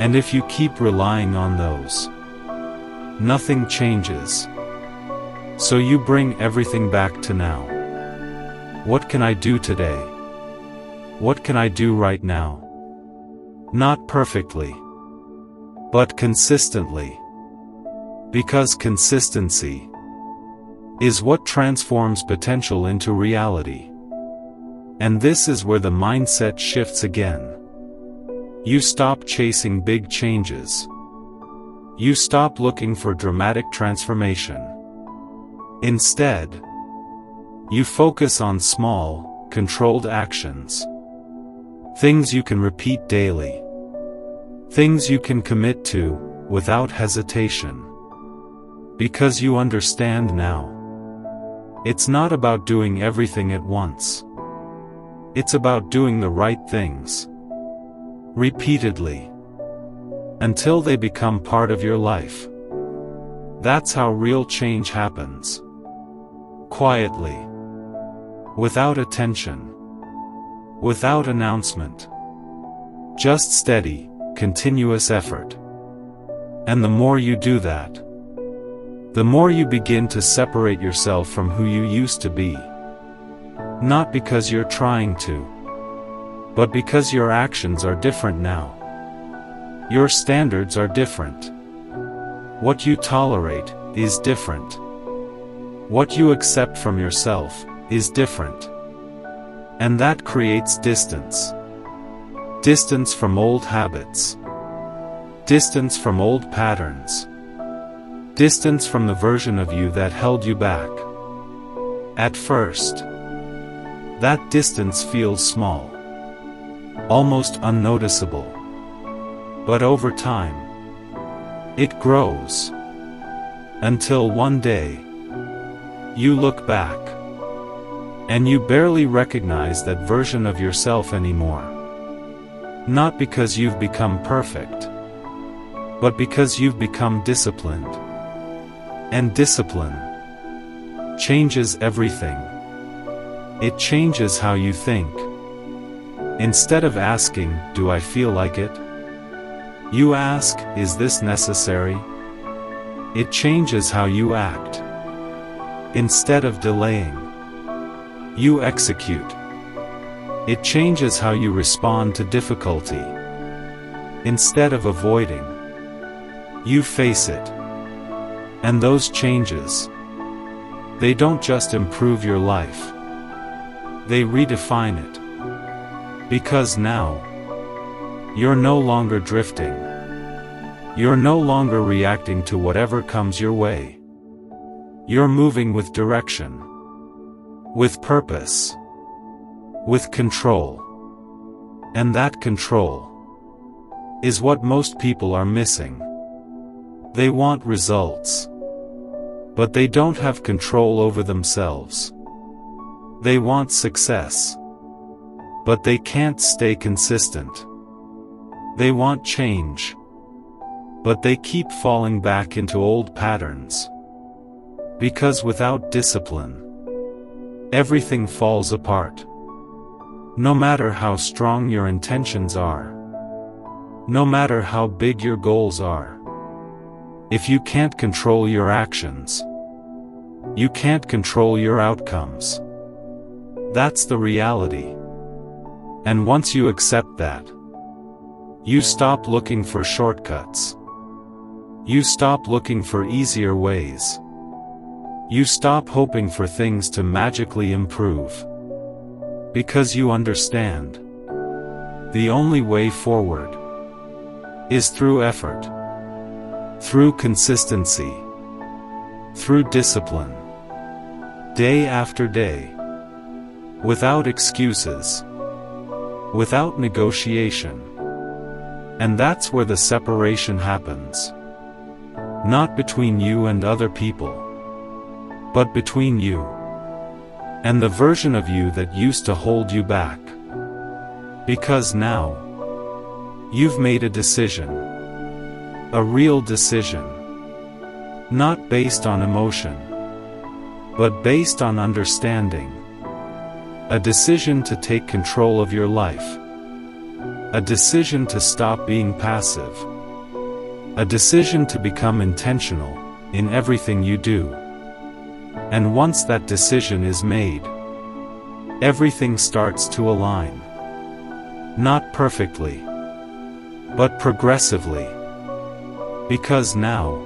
And if you keep relying on those, nothing changes. So you bring everything back to now. What can I do today? What can I do right now? Not perfectly, but consistently. Because consistency is what transforms potential into reality. And this is where the mindset shifts again. You stop chasing big changes. You stop looking for dramatic transformation. Instead, you focus on small, controlled actions. Things you can repeat daily. Things you can commit to, without hesitation. Because you understand now. It's not about doing everything at once. It's about doing the right things. Repeatedly. Until they become part of your life. That's how real change happens. Quietly. Without attention. Without announcement. Just steady, continuous effort. And the more you do that, the more you begin to separate yourself from who you used to be. Not because you're trying to, but because your actions are different now. Your standards are different. What you tolerate is different. What you accept from yourself is different. And that creates distance. Distance from old habits. Distance from old patterns. Distance from the version of you that held you back. At first, that distance feels small. Almost unnoticeable. But over time, it grows. Until one day, you look back. And you barely recognize that version of yourself anymore. Not because you've become perfect, but because you've become disciplined. And discipline changes everything. It changes how you think. Instead of asking, "Do I feel like it?" you ask, "Is this necessary?" It changes how you act. Instead of delaying, you execute. It changes how you respond to difficulty. Instead of avoiding, you face it. And those changes, they don't just improve your life. They redefine it. Because now, you're no longer drifting. You're no longer reacting to whatever comes your way. You're moving with direction. With purpose. With control. And that control is what most people are missing. They want results. But they don't have control over themselves. They want success. But they can't stay consistent. They want change. But they keep falling back into old patterns. Because without discipline, everything falls apart. No matter how strong your intentions are, no matter how big your goals are, if you can't control your actions, you can't control your outcomes. That's the reality. And once you accept that, you stop looking for shortcuts. You stop looking for easier ways. You stop hoping for things to magically improve. Because you understand, the only way forward is through effort, through consistency, through discipline, day after day, without excuses, without negotiation. And that's where the separation happens. Not between you and other people, but between you and the version of you that used to hold you back. Because now, you've made a decision. A real decision. Not based on emotion, but based on understanding. A decision to take control of your life. A decision to stop being passive. A decision to become intentional in everything you do. And once that decision is made, everything starts to align. Not perfectly, but progressively. Because now,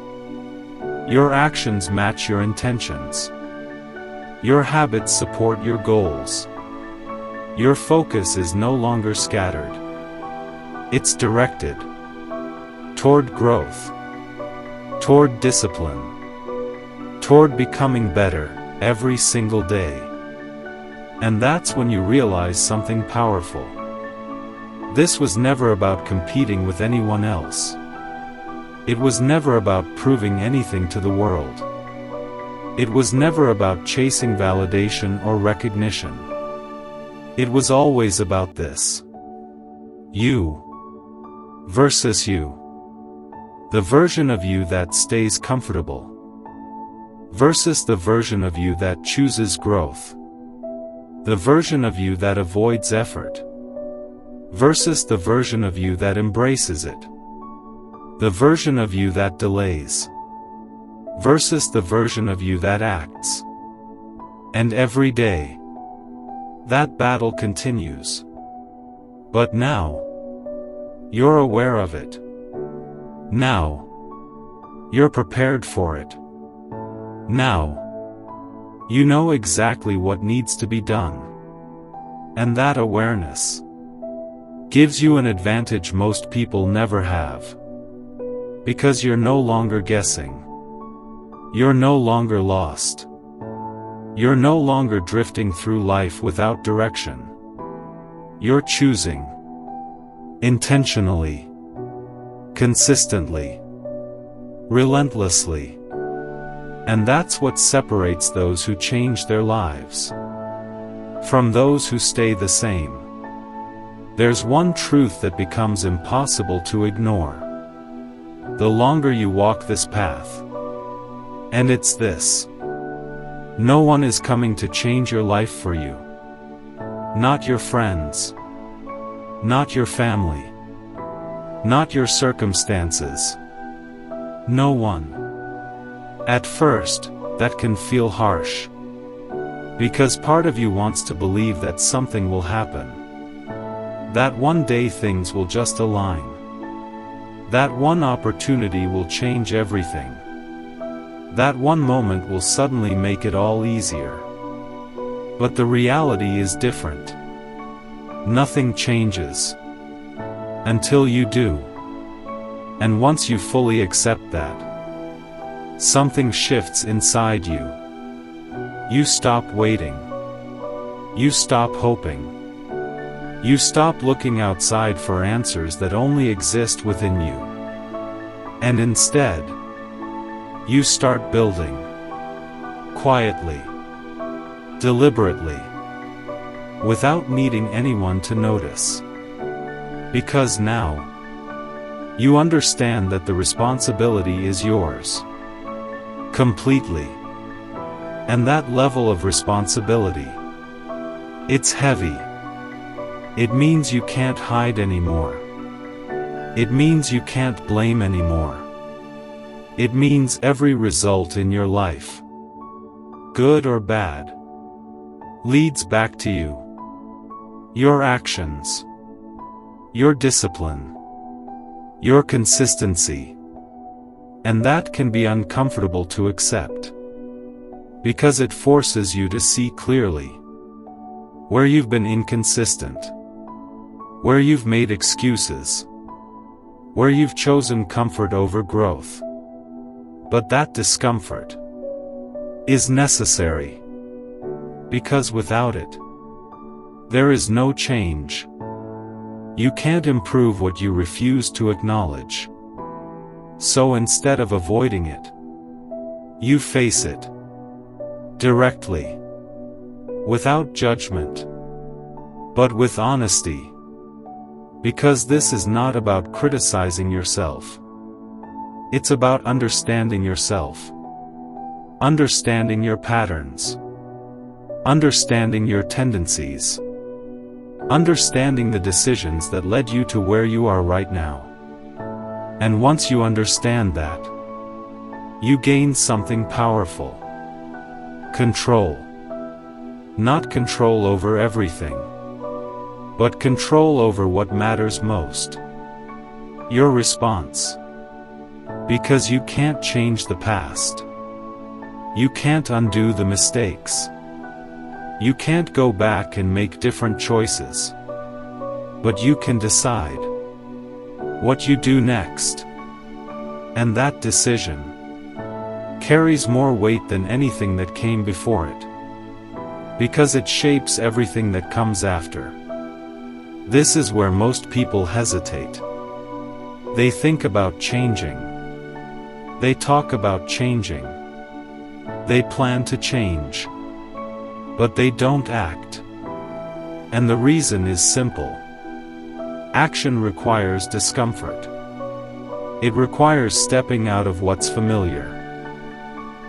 your actions match your intentions. Your habits support your goals. Your focus is no longer scattered. It's directed toward growth, toward discipline, toward becoming better every single day. And that's when you realize something powerful. This was never about competing with anyone else. It was never about proving anything to the world. It was never about chasing validation or recognition. It was always about this. You versus you. The version of you that stays comfortable versus the version of you that chooses growth. The version of you that avoids effort versus the version of you that embraces it. The version of you that delays versus the version of you that acts. And every day, that battle continues. But now, you're aware of it. Now, you're prepared for it. Now, you know exactly what needs to be done. And that awareness gives you an advantage most people never have. Because you're no longer guessing. You're no longer lost. You're no longer drifting through life without direction. You're choosing. Intentionally. Consistently. Relentlessly. And that's what separates those who change their lives from those who stay the same. There's one truth that becomes impossible to ignore the longer you walk this path. And it's this. No one is coming to change your life for you. Not your friends. Not your family. Not your circumstances. No one. At first, that can feel harsh. Because part of you wants to believe that something will happen. That one day things will just align. That one opportunity will change everything. That one moment will suddenly make it all easier. But the reality is different. Nothing changes until you do. And once you fully accept that, something shifts inside you. You stop waiting. You stop hoping. You stop looking outside for answers that only exist within you. And instead, you start building. Quietly. Deliberately. without needing anyone to notice. Because now, you understand that the responsibility is yours. Completely. And that level of responsibility, it's heavy. It means you can't hide anymore. It means you can't blame anymore. It means every result in your life, good or bad, leads back to you. Your actions, your discipline, your consistency. And that can be uncomfortable to accept, because it forces you to see clearly where you've been inconsistent, where you've made excuses, where you've chosen comfort over growth. But that discomfort is necessary, because without it, there is no change. You can't improve what you refuse to acknowledge. So instead of avoiding it, you face it directly, without judgment, but with honesty. Because this is not about criticizing yourself. It's about understanding yourself, understanding your patterns, understanding your tendencies, understanding the decisions that led you to where you are right now. And once you understand that, you gain something powerful. Control. Not control over everything, but control over what matters most. Your response. Because you can't change the past. You can't undo the mistakes. You can't go back and make different choices. But you can decide what you do next. And that decision carries more weight than anything that came before it, because it shapes everything that comes after. This is where most people hesitate. They think about changing. They talk about changing. They plan to change. But they don't act. And the reason is simple. Action requires discomfort. It requires stepping out of what's familiar.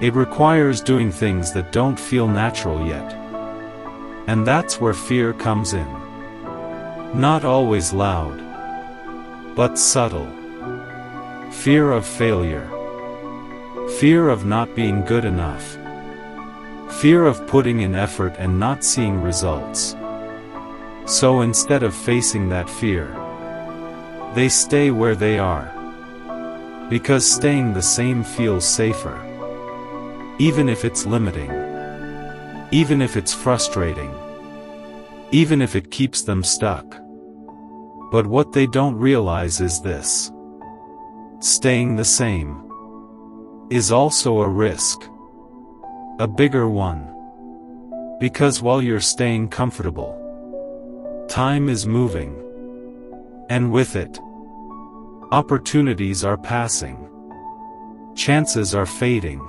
It requires doing things that don't feel natural yet. And that's where fear comes in. Not always loud, but subtle. Fear of failure. Fear of not being good enough. Fear of putting in effort and not seeing results. So instead of facing that fear, they stay where they are. Because staying the same feels safer. Even if it's limiting. Even if it's frustrating. Even if it keeps them stuck. But what they don't realize is this. Staying the same is also a risk. A bigger one. Because while you're staying comfortable, time is moving. And with it, opportunities are passing. Chances are fading.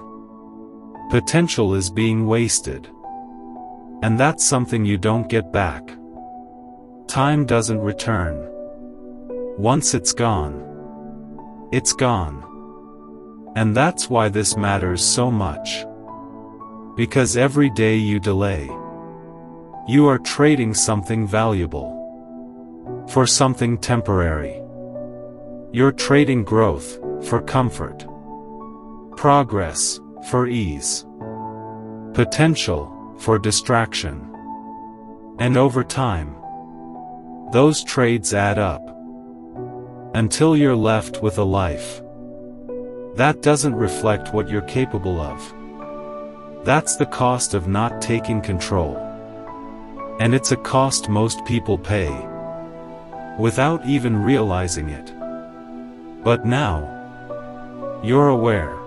Potential is being wasted. And that's something you don't get back. Time doesn't return. Once it's gone, it's gone. And that's why this matters so much. Because every day you delay, you are trading something valuable for something temporary. You're trading growth for comfort, progress for ease, potential for distraction. And over time, those trades add up, until you're left with a life that doesn't reflect what you're capable of. That's the cost of not taking control. And it's a cost most people pay, without even realizing it. But now, you're aware.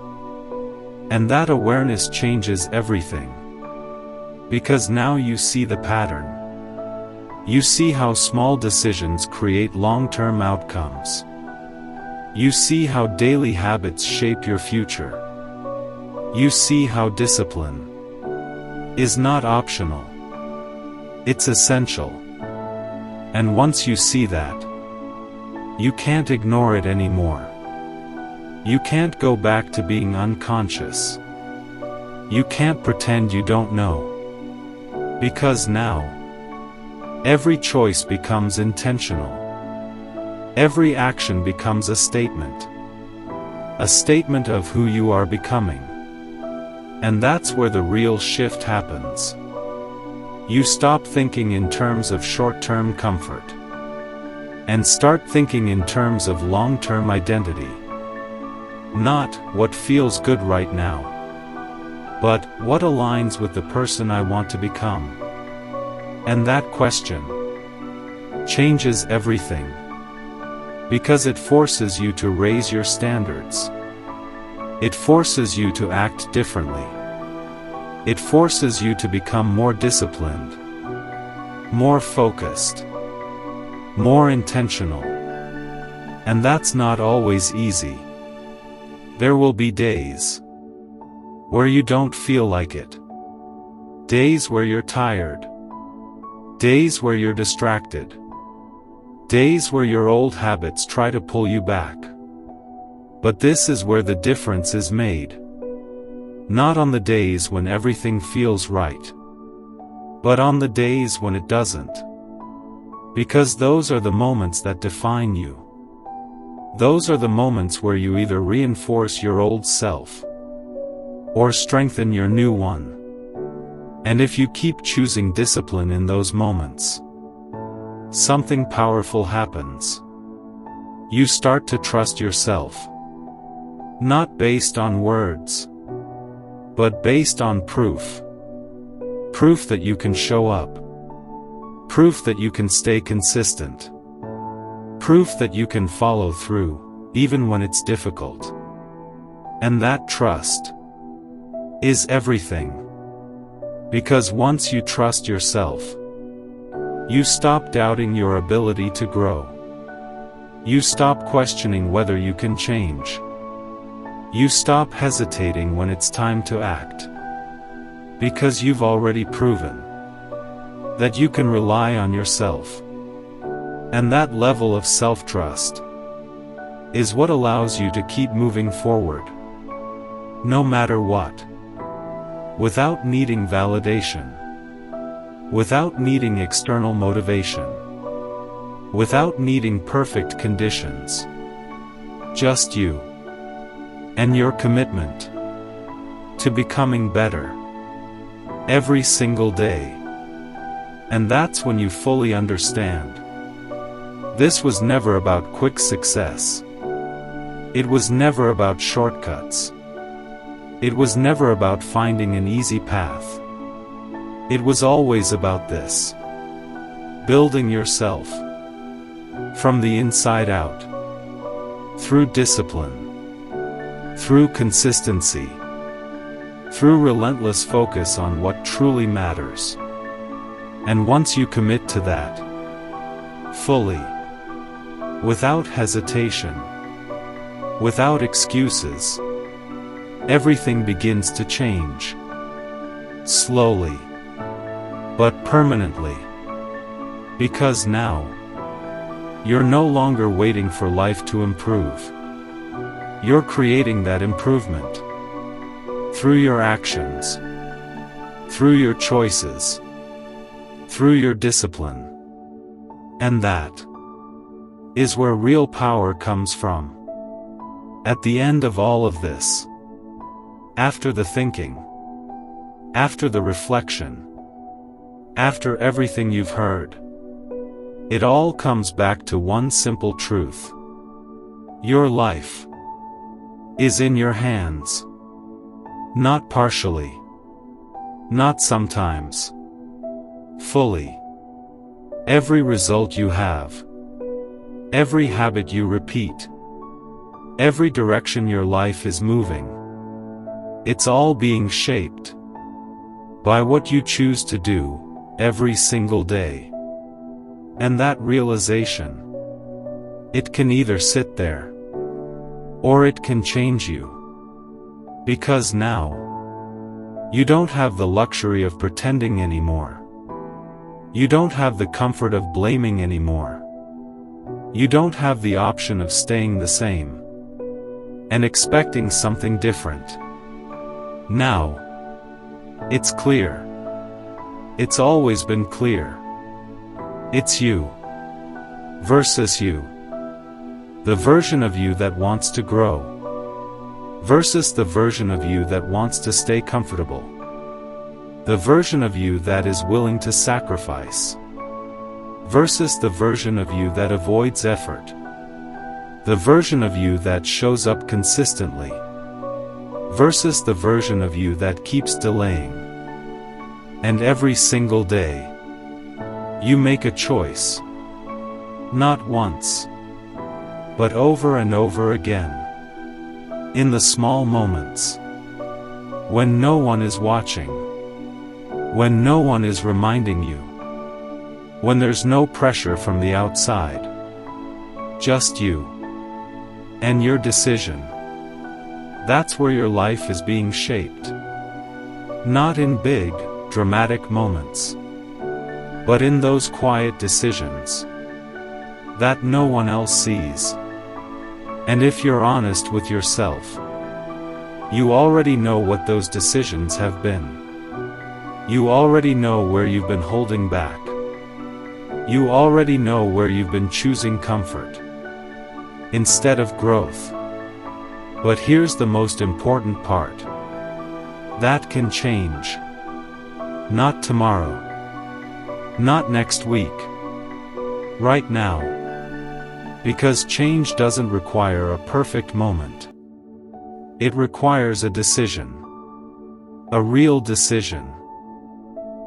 And that awareness changes everything. Because now you see the pattern. You see how small decisions create long-term outcomes. You see how daily habits shape your future. You see how discipline is not optional. It's essential. And once you see that, you can't ignore it anymore. You can't go back to being unconscious. You can't pretend you don't know. Because now, every choice becomes intentional. Every action becomes a statement. A statement of who you are becoming. And that's where the real shift happens. You stop thinking in terms of short-term comfort. And start thinking in terms of long-term identity. Not, what feels good right now, but, what aligns with the person I want to become? And that question changes everything. Because it forces you to raise your standards. It forces you to act differently. It forces you to become more disciplined, more focused, more intentional. And that's not always easy. There will be days where you don't feel like it. Days where you're tired. Days where you're distracted. Days where your old habits try to pull you back. But this is where the difference is made. Not on the days when everything feels right, but on the days when it doesn't. Because those are the moments that define you. Those are the moments where you either reinforce your old self, or strengthen your new one. And if you keep choosing discipline in those moments, something powerful happens. You start to trust yourself. Not based on words, but based on proof. Proof that you can show up. Proof that you can stay consistent. Proof that you can follow through, even when it's difficult. And that trust is everything. Because once you trust yourself, you stop doubting your ability to grow. You stop questioning whether you can change. You stop hesitating when it's time to act. Because you've already proven that you can rely on yourself. And that level of self-trust is what allows you to keep moving forward, no matter what. Without needing validation. Without needing external motivation. Without needing perfect conditions. Just you. And your commitment to becoming better every single day. And that's when you fully understand. This was never about quick success. It was never about shortcuts. It was never about finding an easy path. It was always about this. Building yourself from the inside out. Through discipline. Through consistency. Through relentless focus on what truly matters. And once you commit to that, fully, without hesitation, without excuses, everything begins to change. Slowly, but permanently. Because now, you're no longer waiting for life to improve. You're creating that improvement. Through your actions. Through your choices. Through your discipline. And that is where real power comes from. At the end of all of this, after the thinking, after the reflection, after everything you've heard, it all comes back to one simple truth. Your life is in your hands. Not partially. Not sometimes. Fully. Every result you have. Every habit you repeat. Every direction your life is moving. It's all being shaped by what you choose to do every single day. And that realization, it can either sit there, or it can change you. Because now, you don't have the luxury of pretending anymore. You don't have the comfort of blaming anymore. You don't have the option of staying the same and expecting something different. Now, it's clear. It's always been clear. It's you versus you. The version of you that wants to grow versus the version of you that wants to stay comfortable. The version of you that is willing to sacrifice versus the version of you that avoids effort. The version of you that shows up consistently versus the version of you that keeps delaying. And every single day, you make a choice. Not once, but over and over again. In the small moments. When no one is watching. When no one is reminding you. When there's no pressure from the outside. Just you. And your decision. That's where your life is being shaped. Not in big, dramatic moments, but in those quiet decisions that no one else sees. And if you're honest with yourself, you already know what those decisions have been. You already know where you've been holding back. You already know where you've been choosing comfort instead of growth. But here's the most important part. That can change. Not tomorrow. Not next week. Right now. Because change doesn't require a perfect moment. It requires a decision. A real decision.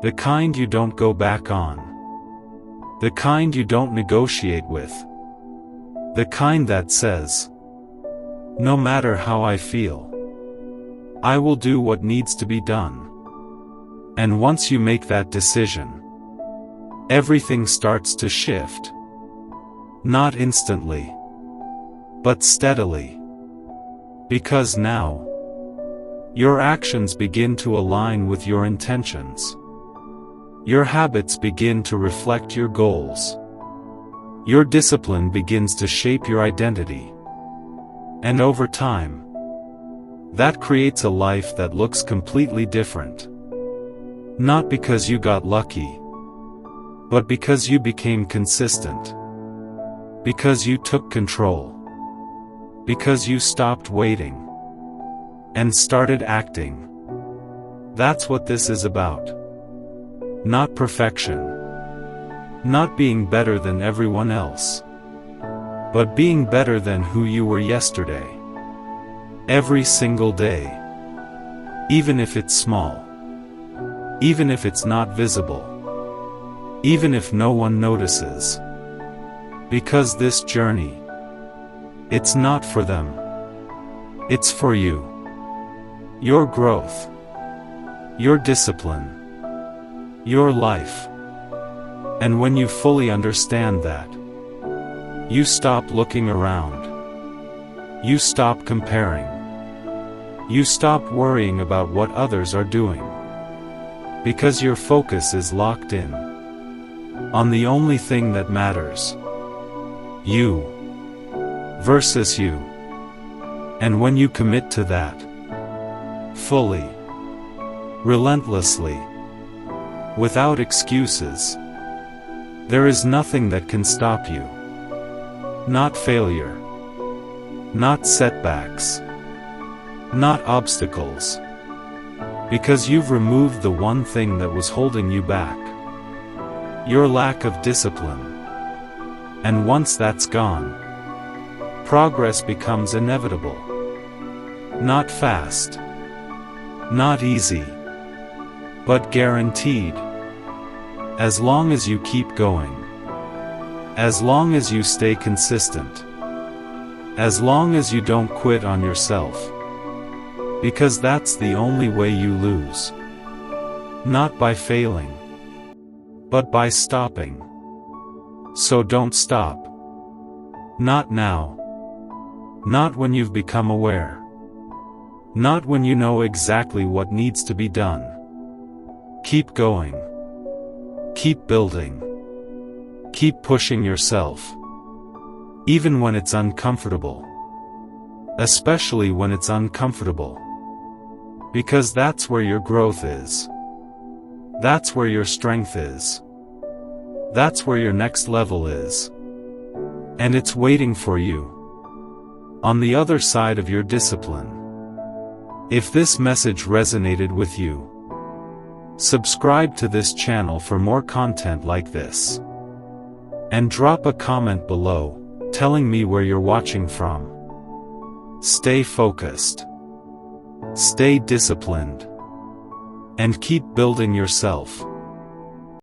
The kind you don't go back on. The kind you don't negotiate with. The kind that says, no matter how I feel, I will do what needs to be done. And once you make that decision, everything starts to shift. Not instantly, but steadily. Because now, your actions begin to align with your intentions. Your habits begin to reflect your goals. Your discipline begins to shape your identity. And over time, that creates a life that looks completely different. Not because you got lucky, but because you became consistent. Because you took control. Because you stopped waiting and started acting. That's what this is about. Not perfection. Not being better than everyone else. But being better than who you were yesterday. Every single day. Even if it's small. Even if it's not visible. Even if no one notices. Because this journey, it's not for them. It's for you. Your growth. Your discipline. Your life. And when you fully understand that, you stop looking around. You stop comparing. You stop worrying about what others are doing. Because your focus is locked in on the only thing that matters. You versus you. And when you commit to that, fully, relentlessly, without excuses, there is nothing that can stop you. Not failure. Not setbacks. Not obstacles. Because you've removed the one thing that was holding you back. Your lack of discipline. And once that's gone, progress becomes inevitable. Not fast. Not easy. But guaranteed. As long as you keep going. As long as you stay consistent. As long as you don't quit on yourself. Because that's the only way you lose. Not by failing, but by stopping. So don't stop. Not now. Not when you've become aware. Not when you know exactly what needs to be done. Keep going. Keep building. Keep pushing yourself. Even when it's uncomfortable. Especially when it's uncomfortable. Because that's where your growth is. That's where your strength is. That's where your next level is. And it's waiting for you. On the other side of your discipline. If this message resonated with you, subscribe to this channel for more content like this. And drop a comment below, telling me where you're watching from. Stay focused. Stay disciplined. And keep building yourself.